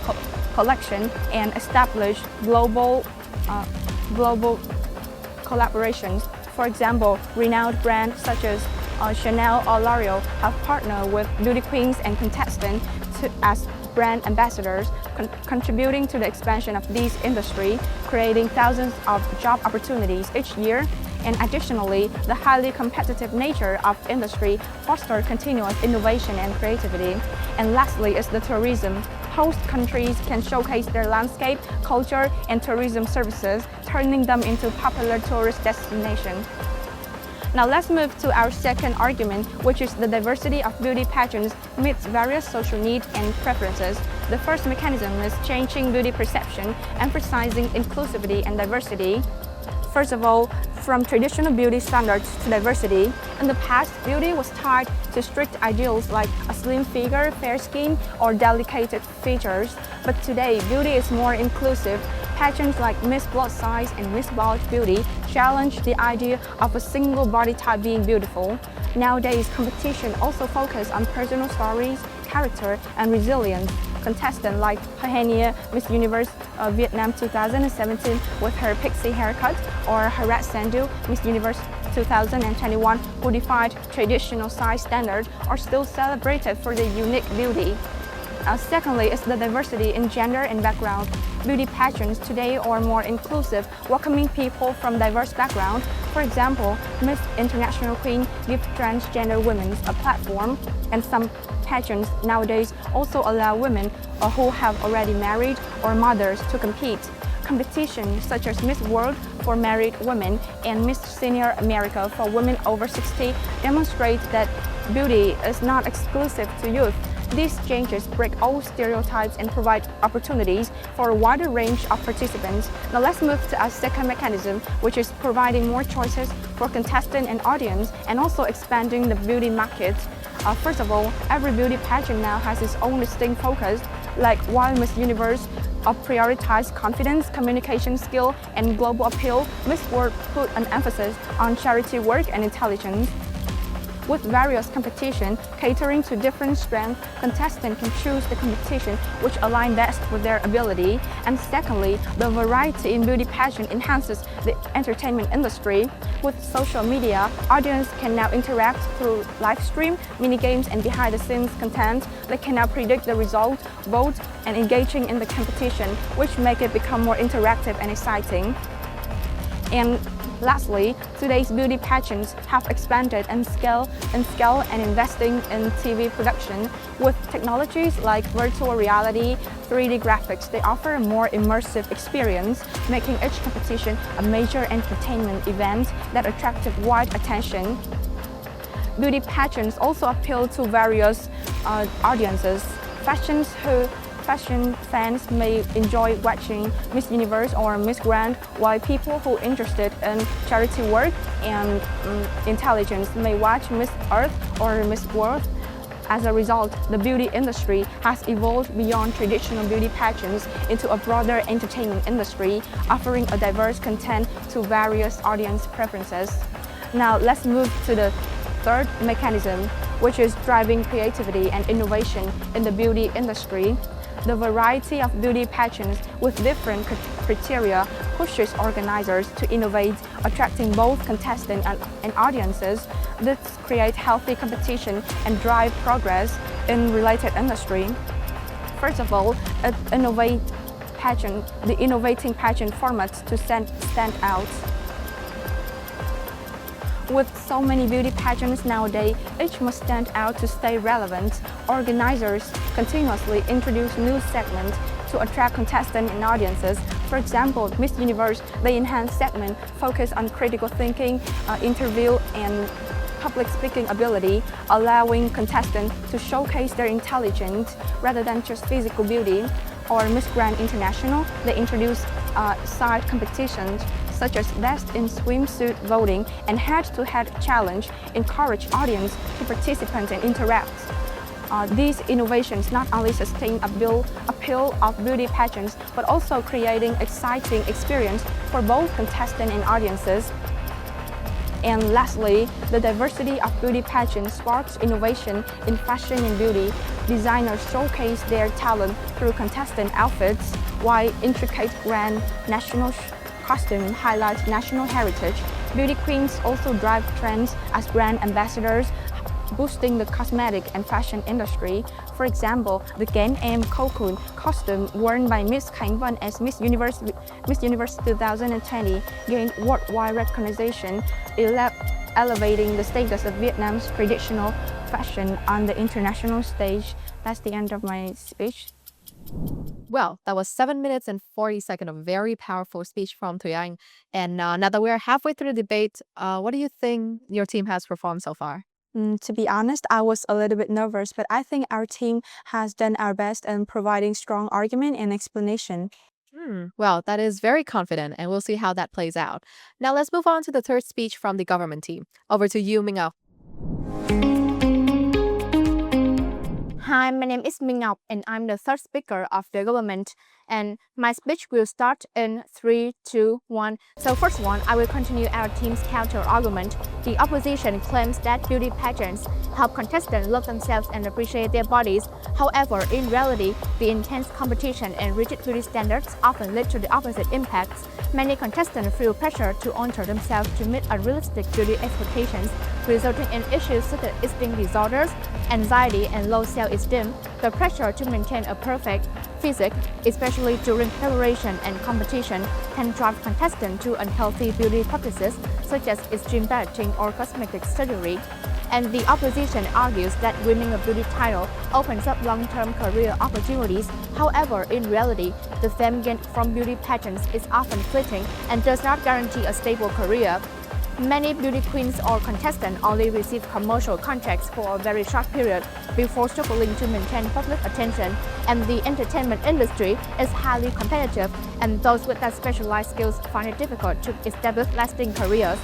collection and establish global collaborations. For example, renowned brands such as Chanel or L'Oreal have partnered with beauty queens and contestants as brand ambassadors, contributing to the expansion of this industry, creating thousands of job opportunities each year. And additionally, the highly competitive nature of industry fosters continuous innovation and creativity. And lastly is the tourism. Host countries can showcase their landscape, culture, and tourism services, turning them into popular tourist destinations. Now let's move to our second argument, which is the diversity of beauty pageants meets various social needs and preferences. The first mechanism is changing beauty perception, emphasizing inclusivity and diversity. First of all, from traditional beauty standards to diversity, in the past, beauty was tied to strict ideals like a slim figure, fair skin, or delicate features. But today, beauty is more inclusive. Pageants like Miss Blood Size and Miss Bulge Beauty challenge the idea of a single body type being beautiful. Nowadays, competition also focuses on personal stories, character, and resilience. Contestants like Hania, Miss Universe Vietnam 2017 with her pixie haircut, or Harat Sandhu, Miss Universe 2021, who defied traditional size standards, are still celebrated for their unique beauty. Secondly is the diversity in gender and background. Beauty pageants today are more inclusive, welcoming people from diverse backgrounds. For example, Miss International Queen gives transgender women a platform, and some pageants nowadays also allow women who have already married or mothers to compete. Competitions such as Miss World for married women and Miss Senior America for women over 60 demonstrate that beauty is not exclusive to youth. These changes break all stereotypes and provide opportunities for a wider range of participants. Now let's move to our second mechanism, which is providing more choices for contestant and audience, and also expanding the beauty market. First of all, every beauty pageant now has its own distinct focus. Like while Miss Universe prioritized confidence, communication skill, and global appeal, Miss World put an emphasis on charity work and intelligence. With various competition catering to different strengths, contestants can choose the competition which align best with their ability. And secondly, the variety in beauty pageant enhances the entertainment industry. With social media, audience can now interact through live stream, mini games, and behind-the-scenes content. They can now predict the result, vote, and engaging in the competition, which make it become more interactive and exciting. And lastly, today's beauty pageants have expanded in scale and investing in TV production. With technologies like virtual reality, 3D graphics, they offer a more immersive experience, making each competition a major entertainment event that attracts wide attention. Beauty pageants also appeal to various audiences. Fashion fans may enjoy watching Miss Universe or Miss Grand, while people who are interested in charity work and intelligence may watch Miss Earth or Miss World. As a result, the beauty industry has evolved beyond traditional beauty pageants into a broader entertainment industry, offering a diverse content to various audience preferences. Now let's move to the third mechanism, which is driving creativity and innovation in the beauty industry. The variety of beauty pageants with different criteria pushes organizers to innovate, attracting both contestants and audiences. This creates healthy competition and drive progress in related industry. First of all, the innovating pageant formats to stand out. With so many beauty pageants nowadays, each must stand out to stay relevant. Organizers continuously introduce new segments to attract contestants and audiences. For example, Miss Universe, they enhance segment focus on critical thinking, interview, and public speaking ability, allowing contestants to showcase their intelligence rather than just physical beauty. Or Miss Grand International, they introduce side competitions such as best in swimsuit voting and head-to-head challenge, encourage audience to participate and interact. These innovations not only sustain appeal of beauty pageants, but also creating exciting experience for both contestants and audiences. And lastly, the diversity of beauty pageants sparks innovation in fashion and beauty. Designers showcase their talent through contestant outfits, while intricate grand national costume highlights national heritage. Beauty queens also drive trends as brand ambassadors, boosting the cosmetic and fashion industry. For example, the KIểng cocoon costume worn by Miss Khánh Vân as Miss Universe 2020 gained worldwide recognition, elevating the status of Vietnam's traditional fashion on the international stage. That's the end of my speech. Well, that was 7 minutes and 40 seconds of very powerful speech from QUY彙N. And now that we're halfway through the debate, what do you think your team has performed so far? To be honest, I was a little bit nervous, but I think our team has done our best in providing strong argument and explanation. Well, that is very confident, and we'll see how that plays out. Now let's move on to the third speech from the government team. Over to you, Ngọc. Hi, my name is Ngọc, and I'm the third speaker of the government. And my speech will start in 3, 2, 1. So first one, I will continue our team's counter-argument. The opposition claims that beauty pageants help contestants love themselves and appreciate their bodies. However, in reality, the intense competition and rigid beauty standards often lead to the opposite impacts. Many contestants feel pressure to alter themselves to meet unrealistic beauty expectations, resulting in issues such as eating disorders, anxiety, and low self-esteem. The pressure to maintain a perfect physique, especially during preparation and competition, can drive contestants to unhealthy beauty practices such as extreme dieting or cosmetic surgery. And the opposition argues that winning a beauty title opens up long-term career opportunities. However, in reality, the fame gained from beauty pageants is often fleeting and does not guarantee a stable career. Many beauty queens or contestants only receive commercial contracts for a very short period before struggling to maintain public attention, and the entertainment industry is highly competitive, and those with that specialized skills find it difficult to establish lasting careers.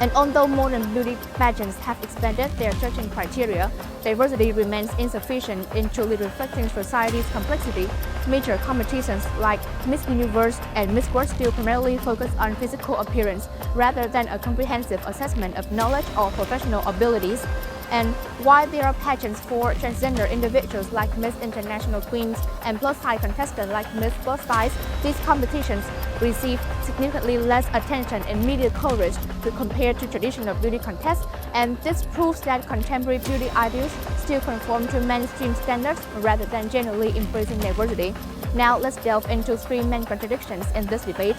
And although modern beauty pageants have expanded their judging criteria, diversity remains insufficient in truly reflecting society's complexity. Major competitions like Miss Universe and Miss World still primarily focus on physical appearance rather than a comprehensive assessment of knowledge or professional abilities. And while there are pageants for transgender individuals like Miss International Queens and plus-size contestants like Miss Plus Size, these competitions receive significantly less attention and media coverage compared to traditional beauty contests, and this proves that contemporary beauty ideals still conform to mainstream standards rather than genuinely embracing diversity. Now let's delve into three main contradictions in this debate.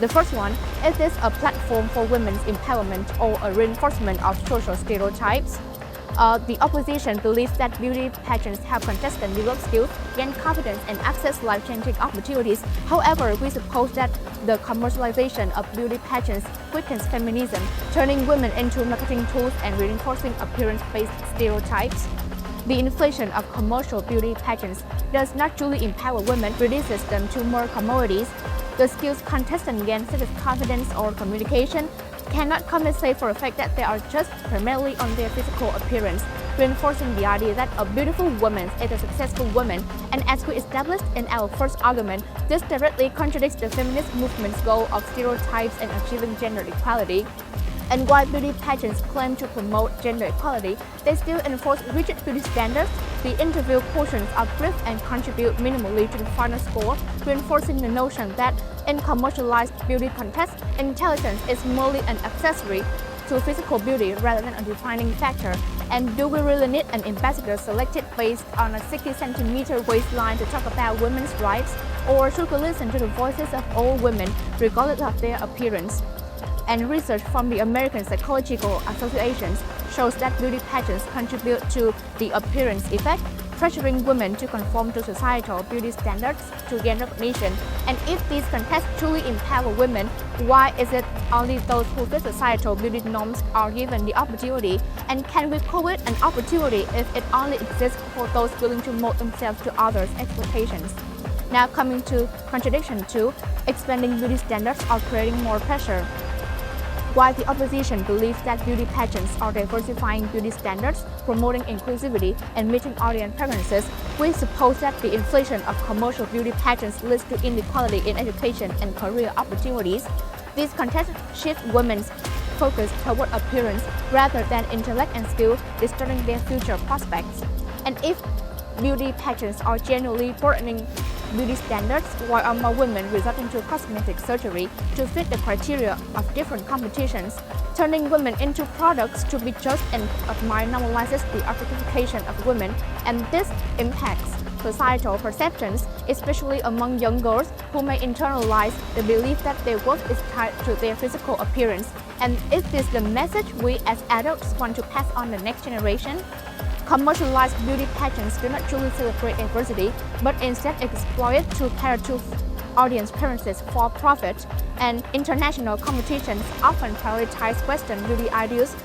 The first one, is this a platform for women's empowerment or a reinforcement of social stereotypes? The opposition believes that beauty pageants help contestants develop skills, gain confidence, and access life-changing opportunities. However, we suppose that the commercialization of beauty pageants weakens feminism, turning women into marketing tools and reinforcing appearance-based stereotypes. The inflation of commercial beauty pageants does not truly empower women, reduces them to more commodities. The skills contestants gain, such as confidence or communication, cannot compensate for the fact that they are judged primarily on their physical appearance, reinforcing the idea that a beautiful woman is a successful woman. And as we established in our first argument, this directly contradicts the feminist movement's goal of stereotypes and achieving gender equality. And while beauty pageants claim to promote gender equality, they still enforce rigid beauty standards. The interview portions are brief and contribute minimally to the final score, reinforcing the notion that in commercialized beauty contests, intelligence is merely an accessory to physical beauty rather than a defining factor. And do we really need an ambassador selected based on a 60-centimeter waistline to talk about women's rights? Or should we listen to the voices of all women, regardless of their appearance? And research from the American Psychological Association shows that beauty pageants contribute to the appearance effect, pressuring women to conform to societal beauty standards to gain recognition. And if these contests truly empower women, why is it only those who fit societal beauty norms are given the opportunity? And can we call it an opportunity if it only exists for those willing to mold themselves to others' expectations? Now coming to contradiction 2, expanding beauty standards or creating more pressure. While the opposition believes that beauty pageants are diversifying beauty standards, promoting inclusivity, and meeting audience preferences, we suppose that the inflation of commercial beauty pageants leads to inequality in education and career opportunities. These contests shift women's focus toward appearance rather than intellect and skill, distorting their future prospects. And if beauty pageants are genuinely broadening beauty standards, why are more women resorting to cosmetic surgery to fit the criteria of different competitions? Turning women into products to be judged and admired normalizes the objectification of women, and this impacts societal perceptions, especially among young girls who may internalize the belief that their worth is tied to their physical appearance. And is this the message we as adults want to pass on the next generation? Commercialized beauty pageants do not truly celebrate diversity, but instead exploit it to cater to audience preferences for profit. And international competitions often prioritize Western beauty ideals,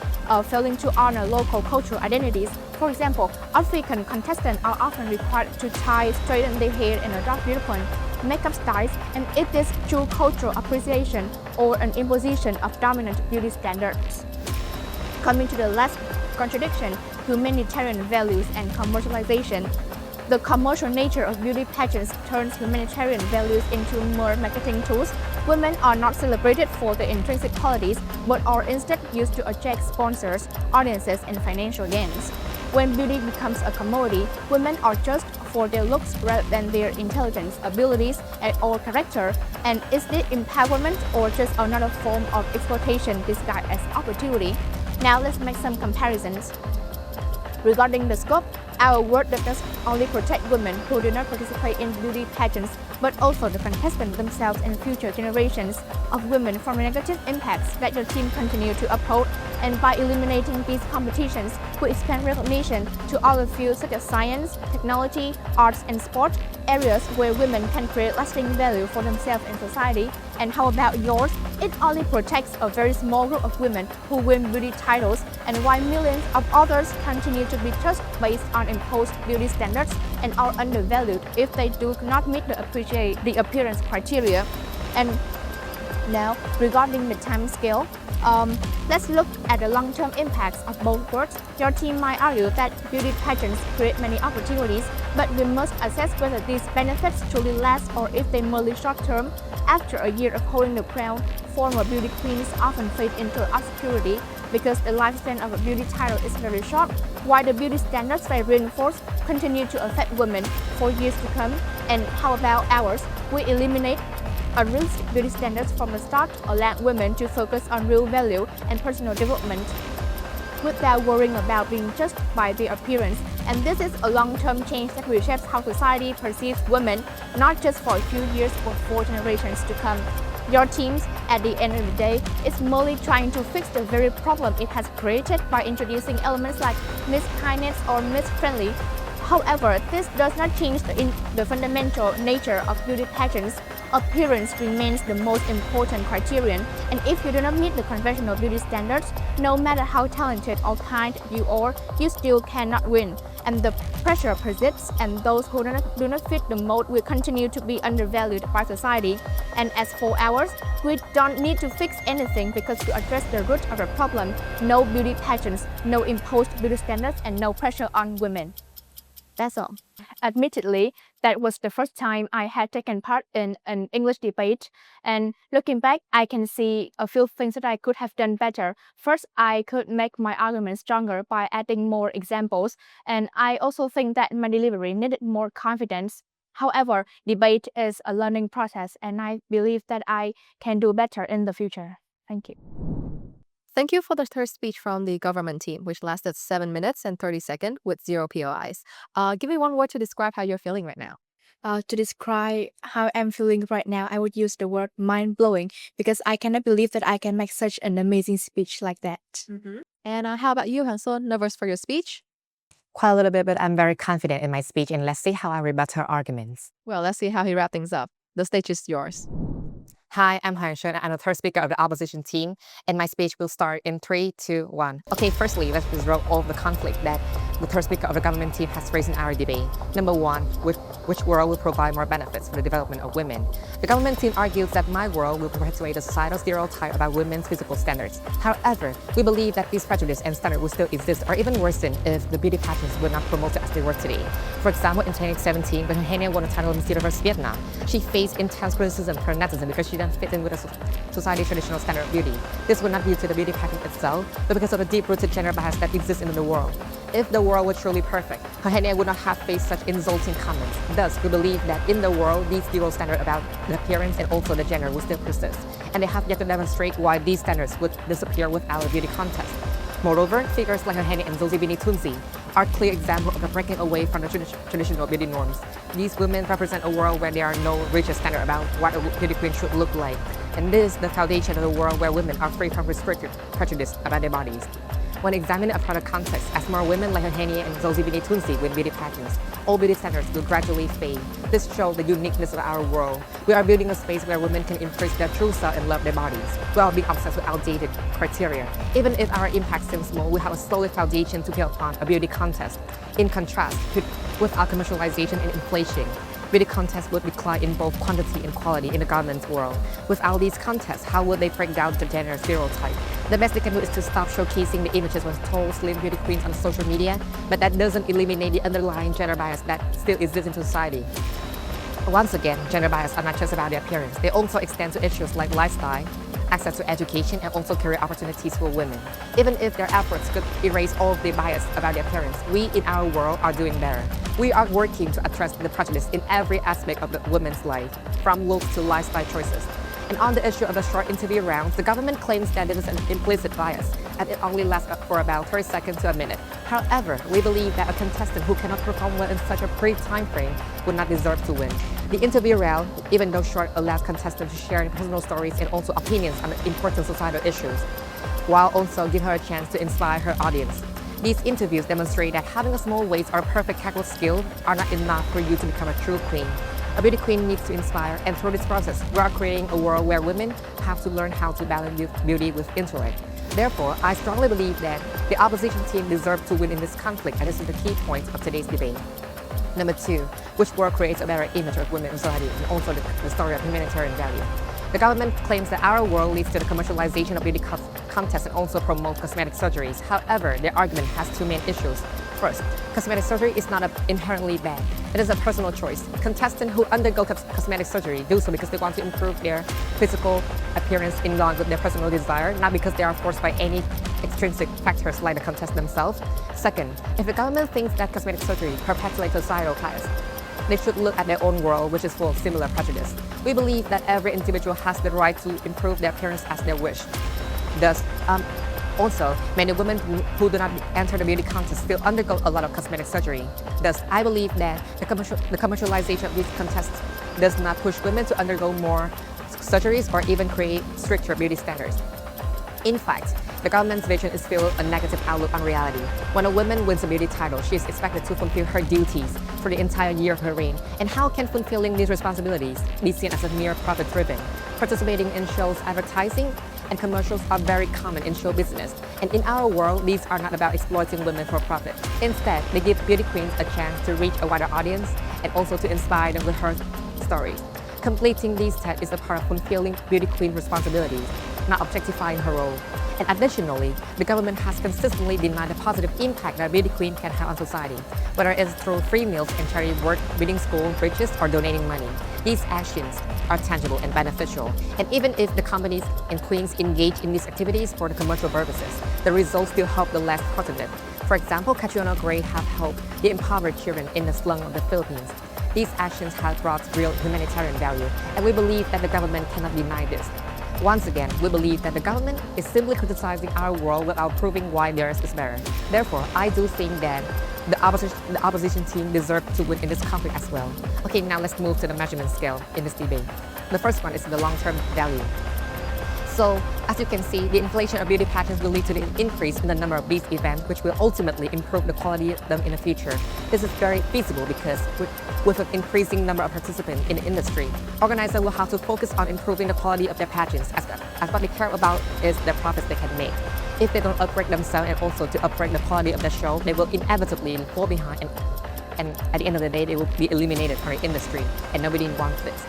failing to honor local cultural identities. For example, African contestants are often required to straighten their hair and adopt beautiful makeup styles, and it is true cultural appreciation or an imposition of dominant beauty standards. Coming to the last contradiction, humanitarian values and commercialization. The commercial nature of beauty pageants turns humanitarian values into mere marketing tools. Women are not celebrated for their intrinsic qualities, but are instead used to attract sponsors, audiences, and financial gains. When beauty becomes a commodity, women are judged for their looks rather than their intelligence, abilities, or character. And is it empowerment or just another form of exploitation disguised as opportunity? Now let's make some comparisons. Regarding the scope, our work does not only protect women who do not participate in beauty pageants, but also the contestants themselves and future generations of women from the negative impacts that your team continue to uphold. And by eliminating these competitions, we expand recognition to other fields such as science, technology, arts, and sport, areas where women can create lasting value for themselves and society. And how about yours? It only protects a very small group of women who win beauty titles, and while millions of others continue to be judged based on imposed beauty standards and are undervalued if they do not meet the appearance criteria. And now, regarding the time scale, let's look at the long-term impacts of both works. Your team might argue that beauty pageants create many opportunities, but we must assess whether these benefits truly last or if they merely short-term. After a year of holding the crown, former beauty queens often fade into obscurity because the lifespan of a beauty title is very short, while the beauty standards they reinforce continue to affect women for years to come. And how about ours? We eliminate unrealistic beauty standards from the start, allowing women to focus on real value and personal development without worrying about being judged by their appearance. And this is a long-term change that reshapes how society perceives women, not just for a few years but for generations to come. Your teams, at the end of the day, is merely trying to fix the very problem it has created by introducing elements like Miss Kindness or Miss Friendly. However, this does not change the fundamental nature of beauty pageants. Appearance remains the most important criterion, and if you do not meet the conventional beauty standards, no matter how talented or kind you are, you still cannot win. And the pressure persists, and those who do not fit the mold will continue to be undervalued by society. And as for ours, we don't need to fix anything because to address the root of the problem, no beauty pageants, no imposed beauty standards, and no pressure on women. That's all. Admittedly, that was the first time I had taken part in an English debate, and looking back, I can see a few things that I could have done better. First, I could make my argument stronger by adding more examples, and I also think that my delivery needed more confidence. However, debate is a learning process, and I believe that I can do better in the future. Thank you. Thank you for the third speech from the government team, which lasted 7 minutes and 30 seconds with 0 POIs. Give me one word to describe how you're feeling right now. To describe how I'm feeling right now, I would use the word mind-blowing because I cannot believe that I can make such an amazing speech like that. And how about you, Han-so? Nervous for your speech? Quite a little bit, but I'm very confident in my speech, and let's see how I rebut her arguments. Well, let's see how he wraps things up. The stage is yours. Hi, I'm Hoàng, I'm the third speaker of the opposition team, and my speech will start in 3, 2, 1. Okay, firstly, let's disrobe all of the conflict that the third speaker of the government team has raised in our debate. Number one, which world will provide more benefits for the development of women? The government team argues that my world will perpetuate a societal stereotype about women's physical standards. However, we believe that these prejudice and standards will still exist or even worsen if the beauty pageants were not promoted as they were today. For example, in 2017, when Hania won the title of Miss Universe Vietnam, she faced intense criticism from netizens because she didn't fit in with a society's traditional standard of beauty. This was not due to the beauty pageant itself, but because of the deep-rooted gender bias that exists in the world. If the world were truly perfect, Hania would not have faced such insulting comments. Thus, we believe that in the world, these dual standards about the appearance and also the gender will still persist, and they have yet to demonstrate why these standards would disappear without a beauty contest. Moreover, figures like Hania and Zozibini Tunzi are clear examples of the breaking away from the traditional beauty norms. These women represent a world where there are no rigid standards about what a beauty queen should look like, and this is the foundation of the world where women are free from restricted prejudice about their bodies. When examining a product context, as more women like Hania and Zozibini Tunzi win beauty pageants, all beauty standards will gradually fade. This shows the uniqueness of our world. We are building a space where women can embrace their true self and love their bodies, while being obsessed with outdated criteria. Even if our impact seems small, we have a solid foundation to build upon a beauty contest. In contrast, with our commercialization and inflation, beauty contests would decline in both quantity and quality in the garment world. Without these contests, how would they break down the gender stereotype? The best they can do is to stop showcasing the images of tall, slim beauty queens on social media, but that doesn't eliminate the underlying gender bias that still exists in society. Once again, gender bias are not just about the appearance. They also extend to issues like lifestyle, access to education, and also career opportunities for women. Even if their efforts could erase all of the bias about the appearance, we in our world are doing better. We are working to address the prejudice in every aspect of the woman's life, from looks to lifestyle choices. And on the issue of the short interview rounds, the government claims that it is an implicit bias, and it only lasts for about 30 seconds to a minute. However, we believe that a contestant who cannot perform well in such a brief time frame would not deserve to win. The interview round, even though short, allows contestants to share personal stories and also opinions on important societal issues, while also giving her a chance to inspire her audience. These interviews demonstrate that having a small waist or perfect hackle skill are not enough for you to become a true queen. A beauty queen needs to inspire, and through this process, we are creating a world where women have to learn how to balance beauty with intellect. Therefore, I strongly believe that the opposition team deserves to win in this conflict, and this is the key point of today's debate. Number two, which world creates a better image of women in society, and also the story of humanitarian value. The government claims that our world leads to the commercialization of beauty contests and also promotes cosmetic surgeries. However, their argument has two main issues. First, cosmetic surgery is not inherently bad. It is a personal choice. Contestants who undergo cosmetic surgery do so because they want to improve their physical appearance in line with their personal desire, not because they are forced by any extrinsic factors like the contestant themselves. Second, if the government thinks that cosmetic surgery perpetuates societal bias, they should look at their own world, which is full of similar prejudice. We believe that every individual has the right to improve their appearance as they wish. Thus, also, many women who do not enter the beauty contest still undergo a lot of cosmetic surgery. Thus, I believe that the commercialization of these contests does not push women to undergo more surgeries or even create stricter beauty standards. In fact, the government's vision is still a negative outlook on reality. When a woman wins a beauty title, she is expected to fulfill her duties for the entire year of her reign. And how can fulfilling these responsibilities be seen as a mere profit-driven? Participating in shows, advertising, and commercials are very common in show business. And in our world, these are not about exploiting women for profit. Instead, they give beauty queens a chance to reach a wider audience and also to inspire them with her stories. Completing these tasks is a part of fulfilling beauty queen responsibilities, not objectifying her role. And additionally, the government has consistently denied the positive impact that a beauty queen can have on society, whether it's through free meals and charity work, building school bridges, or donating money. These actions are tangible and beneficial, and even if the companies and queens engage in these activities for the commercial purposes, the results still help the less fortunate. For example, Catriona Gray have helped the impoverished children in the slum of the Philippines. These actions have brought real humanitarian value, and we believe that the government cannot deny this. Once again, we believe that the government is simply criticizing our world without proving why theirs is better. Therefore, I do think that the opposition team deserves to win in this conflict as well. Okay, now let's move to the measurement scale in this debate. The first one is the long-term value. So, as you can see, the inflation of beauty pageants will lead to the increase in the number of these events, which will ultimately improve the quality of them in the future. This is very feasible because with an increasing number of participants in the industry, organizers will have to focus on improving the quality of their pageants as what they care about is the profits they can make. If they don't upgrade themselves and also to upgrade the quality of the show, they will inevitably fall behind and at the end of the day, they will be eliminated from the industry, and nobody wants this.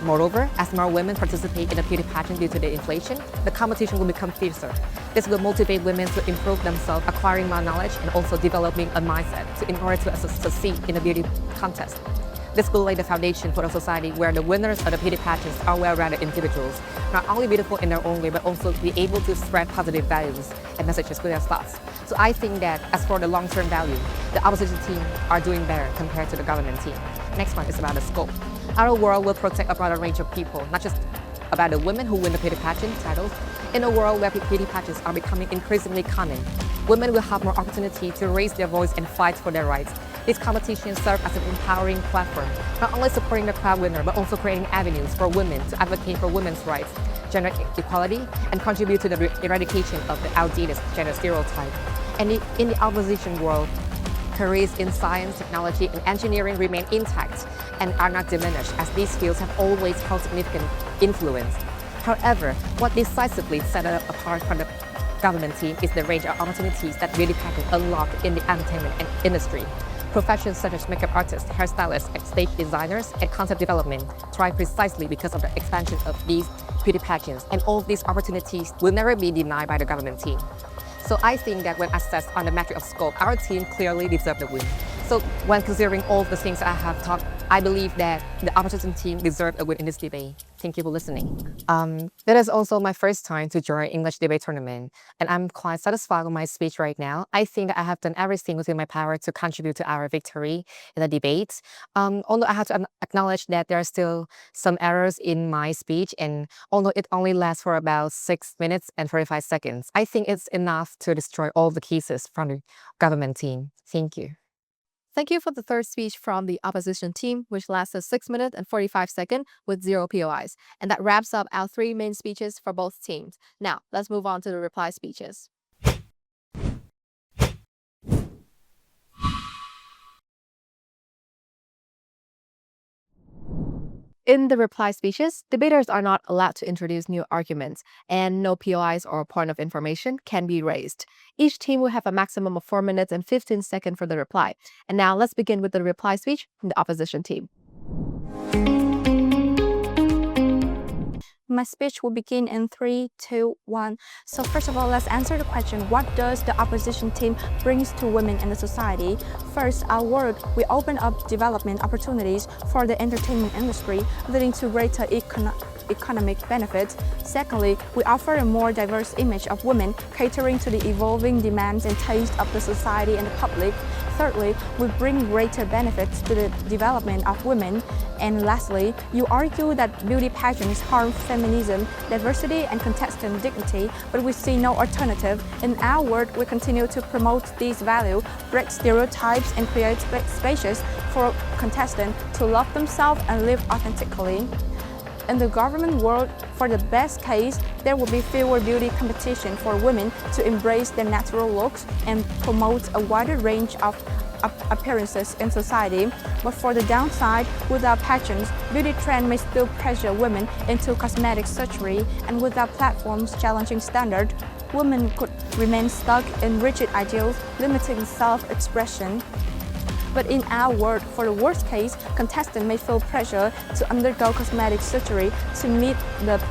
Moreover, as more women participate in the beauty pageant due to the inflation, the competition will become fiercer. This will motivate women to improve themselves, acquiring more knowledge, and also developing a mindset in order to succeed in the beauty contest. This will lay the foundation for a society where the winners of the beauty pageants are well-rounded individuals, not only beautiful in their own way, but also be able to spread positive values and messages with their thoughts. So I think that as for the long-term value, the opposition team are doing better compared to the government team. Next one is about the scope. Our world will protect a broader range of people, not just about the women who win the beauty pageant titles. In a world where beauty pageants are becoming increasingly common, women will have more opportunity to raise their voice and fight for their rights. These competitions serve as an empowering platform, not only supporting the proud winner, but also creating avenues for women to advocate for women's rights, gender equality, and contribute to the eradication of the outdated gender stereotype. And in the opposition world, careers in science, technology, and engineering remain intact and are not diminished, as these fields have always held significant influence. However, what decisively set it apart from the government team is the range of opportunities that beauty pageants unlock in the entertainment industry. Professions such as makeup artists, hairstylists, and stage designers, and concept development thrive precisely because of the expansion of these beauty pageants, and all these opportunities will never be denied by the government team. So I think that when assessed on the metric of scope, our team clearly deserves the win. So when considering all the things I have talked, I believe that the opposition team deserves a win in this debate. Thank you for listening. That is also my first time to join English debate tournament, and I'm quite satisfied with my speech right now. I think I have done everything within my power to contribute to our victory in the debate. Although I have to acknowledge that there are still some errors in my speech, and although it only lasts for about 6 minutes and 45 seconds, I think it's enough to destroy all the cases from the government team. Thank you. Thank you for the third speech from the opposition team, which lasted 6 minutes and 45 seconds with 0 POIs. And that wraps up our 3 main speeches for both teams. Now, let's move on to the reply speeches. In the reply speeches, debaters are not allowed to introduce new arguments, and no POIs or point of information can be raised. Each team will have a maximum of 4 minutes and 15 seconds for the reply. And now let's begin with the reply speech from the opposition team. My speech will begin in 3, 2, 1. So first of all, let's answer the question, what does the opposition team brings to women in the society? First, our world will open up development opportunities for the entertainment industry, leading to greater economic benefits. Secondly, we offer a more diverse image of women, catering to the evolving demands and tastes of the society and the public. Thirdly, we bring greater benefits to the development of women. And lastly, you argue that beauty pageants harm feminism, diversity, and contestant dignity, but we see no alternative. In our world, we continue to promote these values, break stereotypes, and create spaces for contestants to love themselves and live authentically. In the government world, for the best case, there will be fewer beauty competition for women to embrace their natural looks and promote a wider range of appearances in society. But for the downside, without pageants, beauty trend may still pressure women into cosmetic surgery, and without platforms challenging standards, women could remain stuck in rigid ideals, limiting self-expression. But in our world, for the worst case, contestants may feel pressure to undergo cosmetic surgery to meet the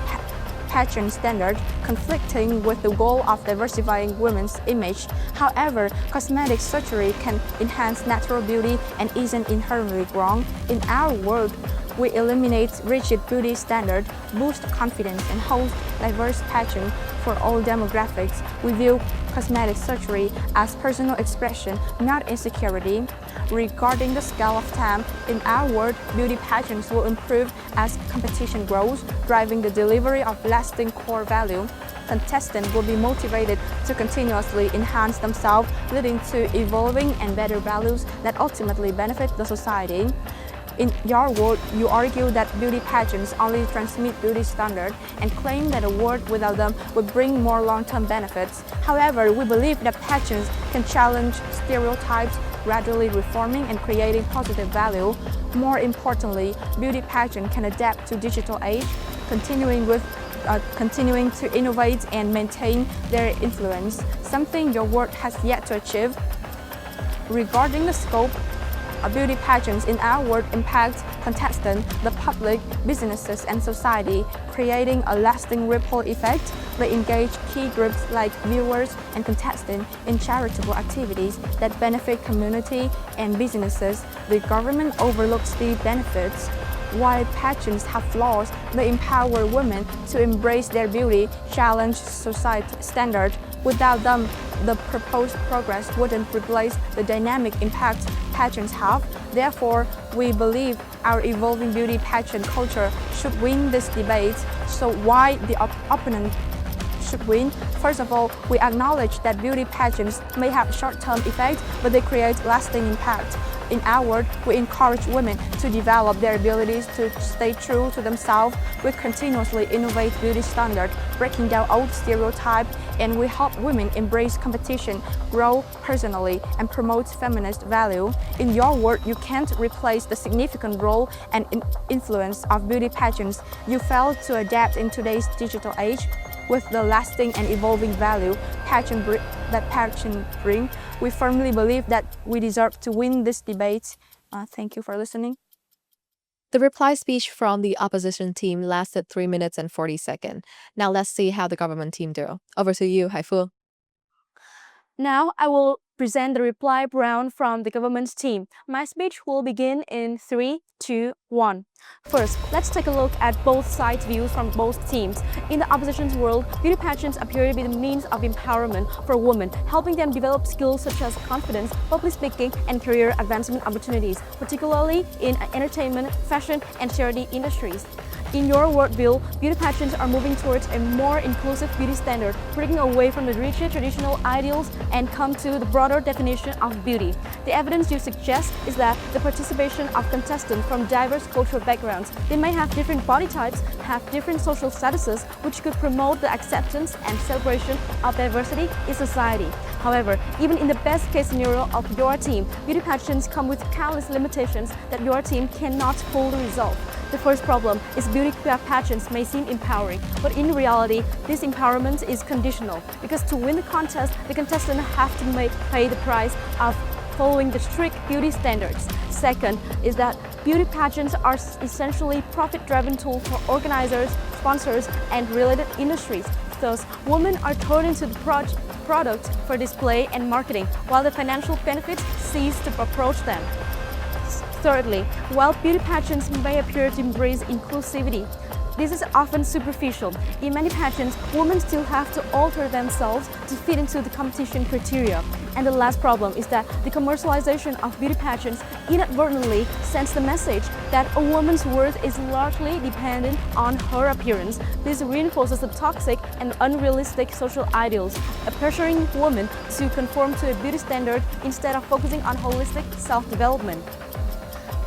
pageant standard, conflicting with the goal of diversifying women's image. However, cosmetic surgery can enhance natural beauty and isn't inherently wrong. In our world, we eliminate rigid beauty standards, boost confidence, and host diverse pageants for all demographics. We view cosmetic surgery as personal expression, not insecurity. Regarding the scale of time, in our world, beauty pageants will improve as competition grows, driving the delivery of lasting core value. Contestants will be motivated to continuously enhance themselves, leading to evolving and better values that ultimately benefit the society. In your world, you argue that beauty pageants only transmit beauty standards and claim that a world without them would bring more long-term benefits. However, we believe that pageants can challenge stereotypes, gradually reforming and creating positive value. More importantly, beauty pageant can adapt to digital age, continuing to innovate and maintain their influence, something your world has yet to achieve. Regarding the scope, beauty pageants in our world impact contestants, the public, businesses, and society, creating a lasting ripple effect. They engage key groups like viewers and contestants in charitable activities that benefit community and businesses. The government overlooks the benefits. While pageants have flaws, they empower women to embrace their beauty, challenge society standards. Without them, the proposed progress wouldn't replace the dynamic impact pageants have. Therefore, we believe our evolving beauty pageant culture should win this debate. So why the opponent should win? First of all, we acknowledge that beauty pageants may have short-term effects, but they create lasting impact. In our world, we encourage women to develop their abilities to stay true to themselves. We continuously innovate beauty standards, breaking down old stereotypes, and we help women embrace competition, grow personally, and promote feminist value. In your world, you can't replace the significant role and influence of beauty pageants. You fail to adapt in today's digital age. With the lasting and evolving value that pageant bring, we firmly believe that we deserve to win this debate. Thank you for listening. The reply speech from the opposition team lasted 3 minutes and 40 seconds. Now let's see how the government team do. Over to you, Phương. Now I will present the reply round from the government team. My speech will begin in 3, 2, 1. First, let's take a look at both sides' views from both teams. In the opposition's world, beauty pageants appear to be the means of empowerment for women, helping them develop skills such as confidence, public speaking, and career advancement opportunities, particularly in entertainment, fashion, and charity industries. In your worldview, beauty pageants are moving towards a more inclusive beauty standard, breaking away from the rigid traditional ideals and come to the broader definition of beauty. The evidence you suggest is that the participation of contestants from diverse cultural backgrounds, they may have different body types, have different social statuses, which could promote the acceptance and celebration of diversity in society. However, even in the best case scenario of your team, beauty pageants come with countless limitations that your team cannot fully resolve. The first problem is beauty pageants may seem empowering, but in reality, this empowerment is conditional, because to win the contest, the contestants have to pay the price of following the strict beauty standards. Second is that beauty pageants are essentially profit-driven tools for organizers, sponsors, and related industries. Thus, women are turned into the product for display and marketing, while the financial benefits cease to approach them. Thirdly, while beauty pageants may appear to embrace inclusivity, this is often superficial. In many pageants, women still have to alter themselves to fit into the competition criteria. And the last problem is that the commercialization of beauty pageants inadvertently sends the message that a woman's worth is largely dependent on her appearance. This reinforces the toxic and unrealistic social ideals, pressuring women to conform to a beauty standard instead of focusing on holistic self-development.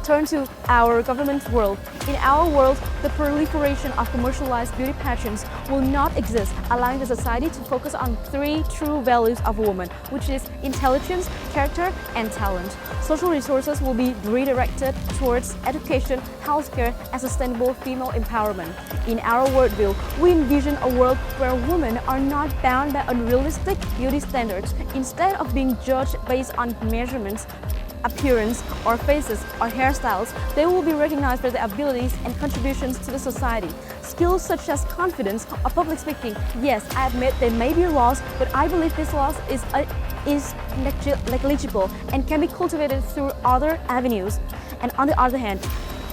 Turn to our government world. In our world, the proliferation of commercialized beauty pageants will not exist, allowing the society to focus on 3 true values of a woman, which is intelligence, character, and talent. Social resources will be redirected towards education, healthcare, and sustainable female empowerment. In our worldview, we envision a world where women are not bound by unrealistic beauty standards. Instead of being judged based on measurements, appearance, or faces, or hairstyles, they will be recognized for their abilities and contributions to the society. Skills such as confidence or public speaking, yes, I admit they may be lost, but I believe this loss is negligible and can be cultivated through other avenues. And on the other hand,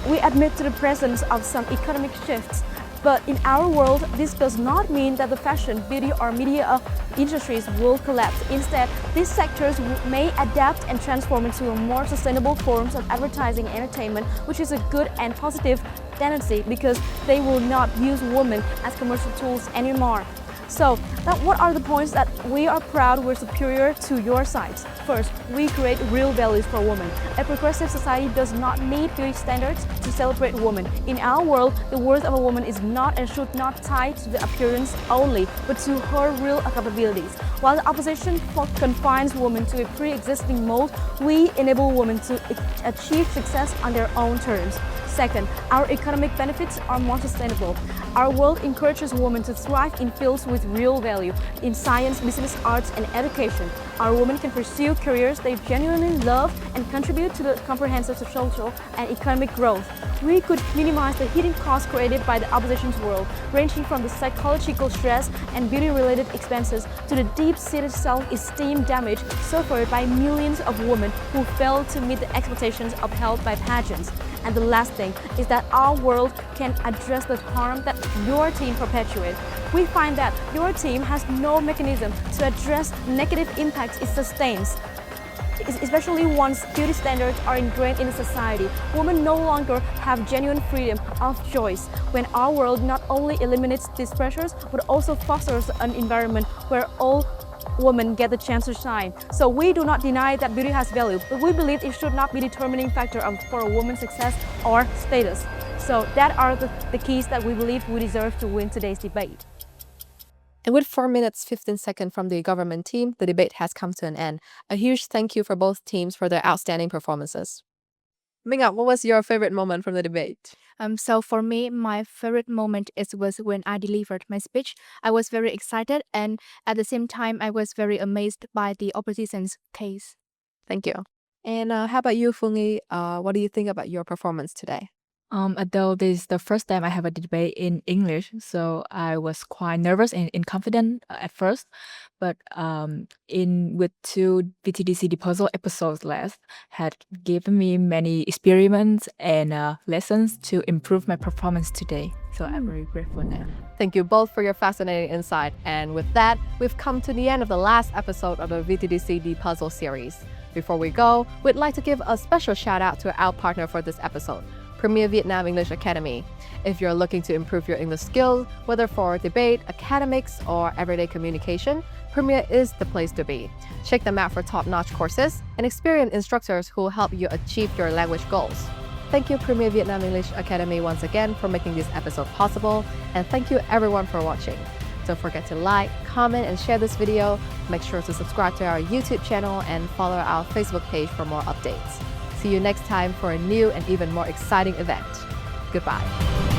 we admit to the presence of some economic shifts. But in our world, this does not mean that the fashion, beauty, or media industries will collapse. Instead, these sectors may adapt and transform into more sustainable forms of advertising and entertainment, which is a good and positive tendency because they will not use women as commercial tools anymore. So, what are the points that we are proud we're superior to your sides? First, we create real values for women. A progressive society does not need beauty standards to celebrate women. In our world, the worth of a woman is not and should not tie to the appearance only, but to her real capabilities. While the opposition confines women to a pre-existing mold, we enable women to achieve success on their own terms. Second, our economic benefits are more sustainable. Our world encourages women to thrive in fields with real value, in science, business, arts, and education. Our women can pursue careers they genuinely love and contribute to the comprehensive social and economic growth. We could minimize the hidden costs created by the opposition's world, ranging from the psychological stress and beauty-related expenses to the deep-seated self-esteem damage suffered by millions of women who fail to meet the expectations upheld by pageants. And the last thing is that our world can address the harm that your team perpetuates. We find that your team has no mechanism to address negative impacts it sustains, especially once beauty standards are ingrained in society. Women no longer have genuine freedom of choice when our world not only eliminates these pressures but also fosters an environment where all women get the chance to shine. So we do not deny that beauty has value, but we believe it should not be the determining factor for a woman's success or status. So that are the keys that we believe we deserve to win today's debate. And with 4 minutes 15 seconds from the government team, the debate has come to an end. A huge thank you for both teams for their outstanding performances. Minh, what was your favorite moment from the debate? So for me, my favorite moment was when I delivered my speech. I was very excited, and at the same time, I was very amazed by the opposition's case. Thank you. And how about you, Phương? What do you think about your performance today? Although this is the first time I have a debate in English, so I was quite nervous and inconfident at first. But with 2 VTDC DEPUZZLE episodes left, had given me many experiments and lessons to improve my performance today. So I'm very grateful now. Thank you both for your fascinating insight. And with that, we've come to the end of the last episode of the VTDC DEPUZZLE series. Before we go, we'd like to give a special shout out to our partner for this episode, Premier Vietnam English Academy. If you're looking to improve your English skills, whether for debate, academics, or everyday communication, Premier is the place to be. Check them out for top-notch courses and experienced instructors who will help you achieve your language goals. Thank you, Premier Vietnam English Academy, once again for making this episode possible, and thank you everyone for watching. Don't forget to like, comment, and share this video. Make sure to subscribe to our YouTube channel and follow our Facebook page for more updates. See you next time for a new and even more exciting event. Goodbye.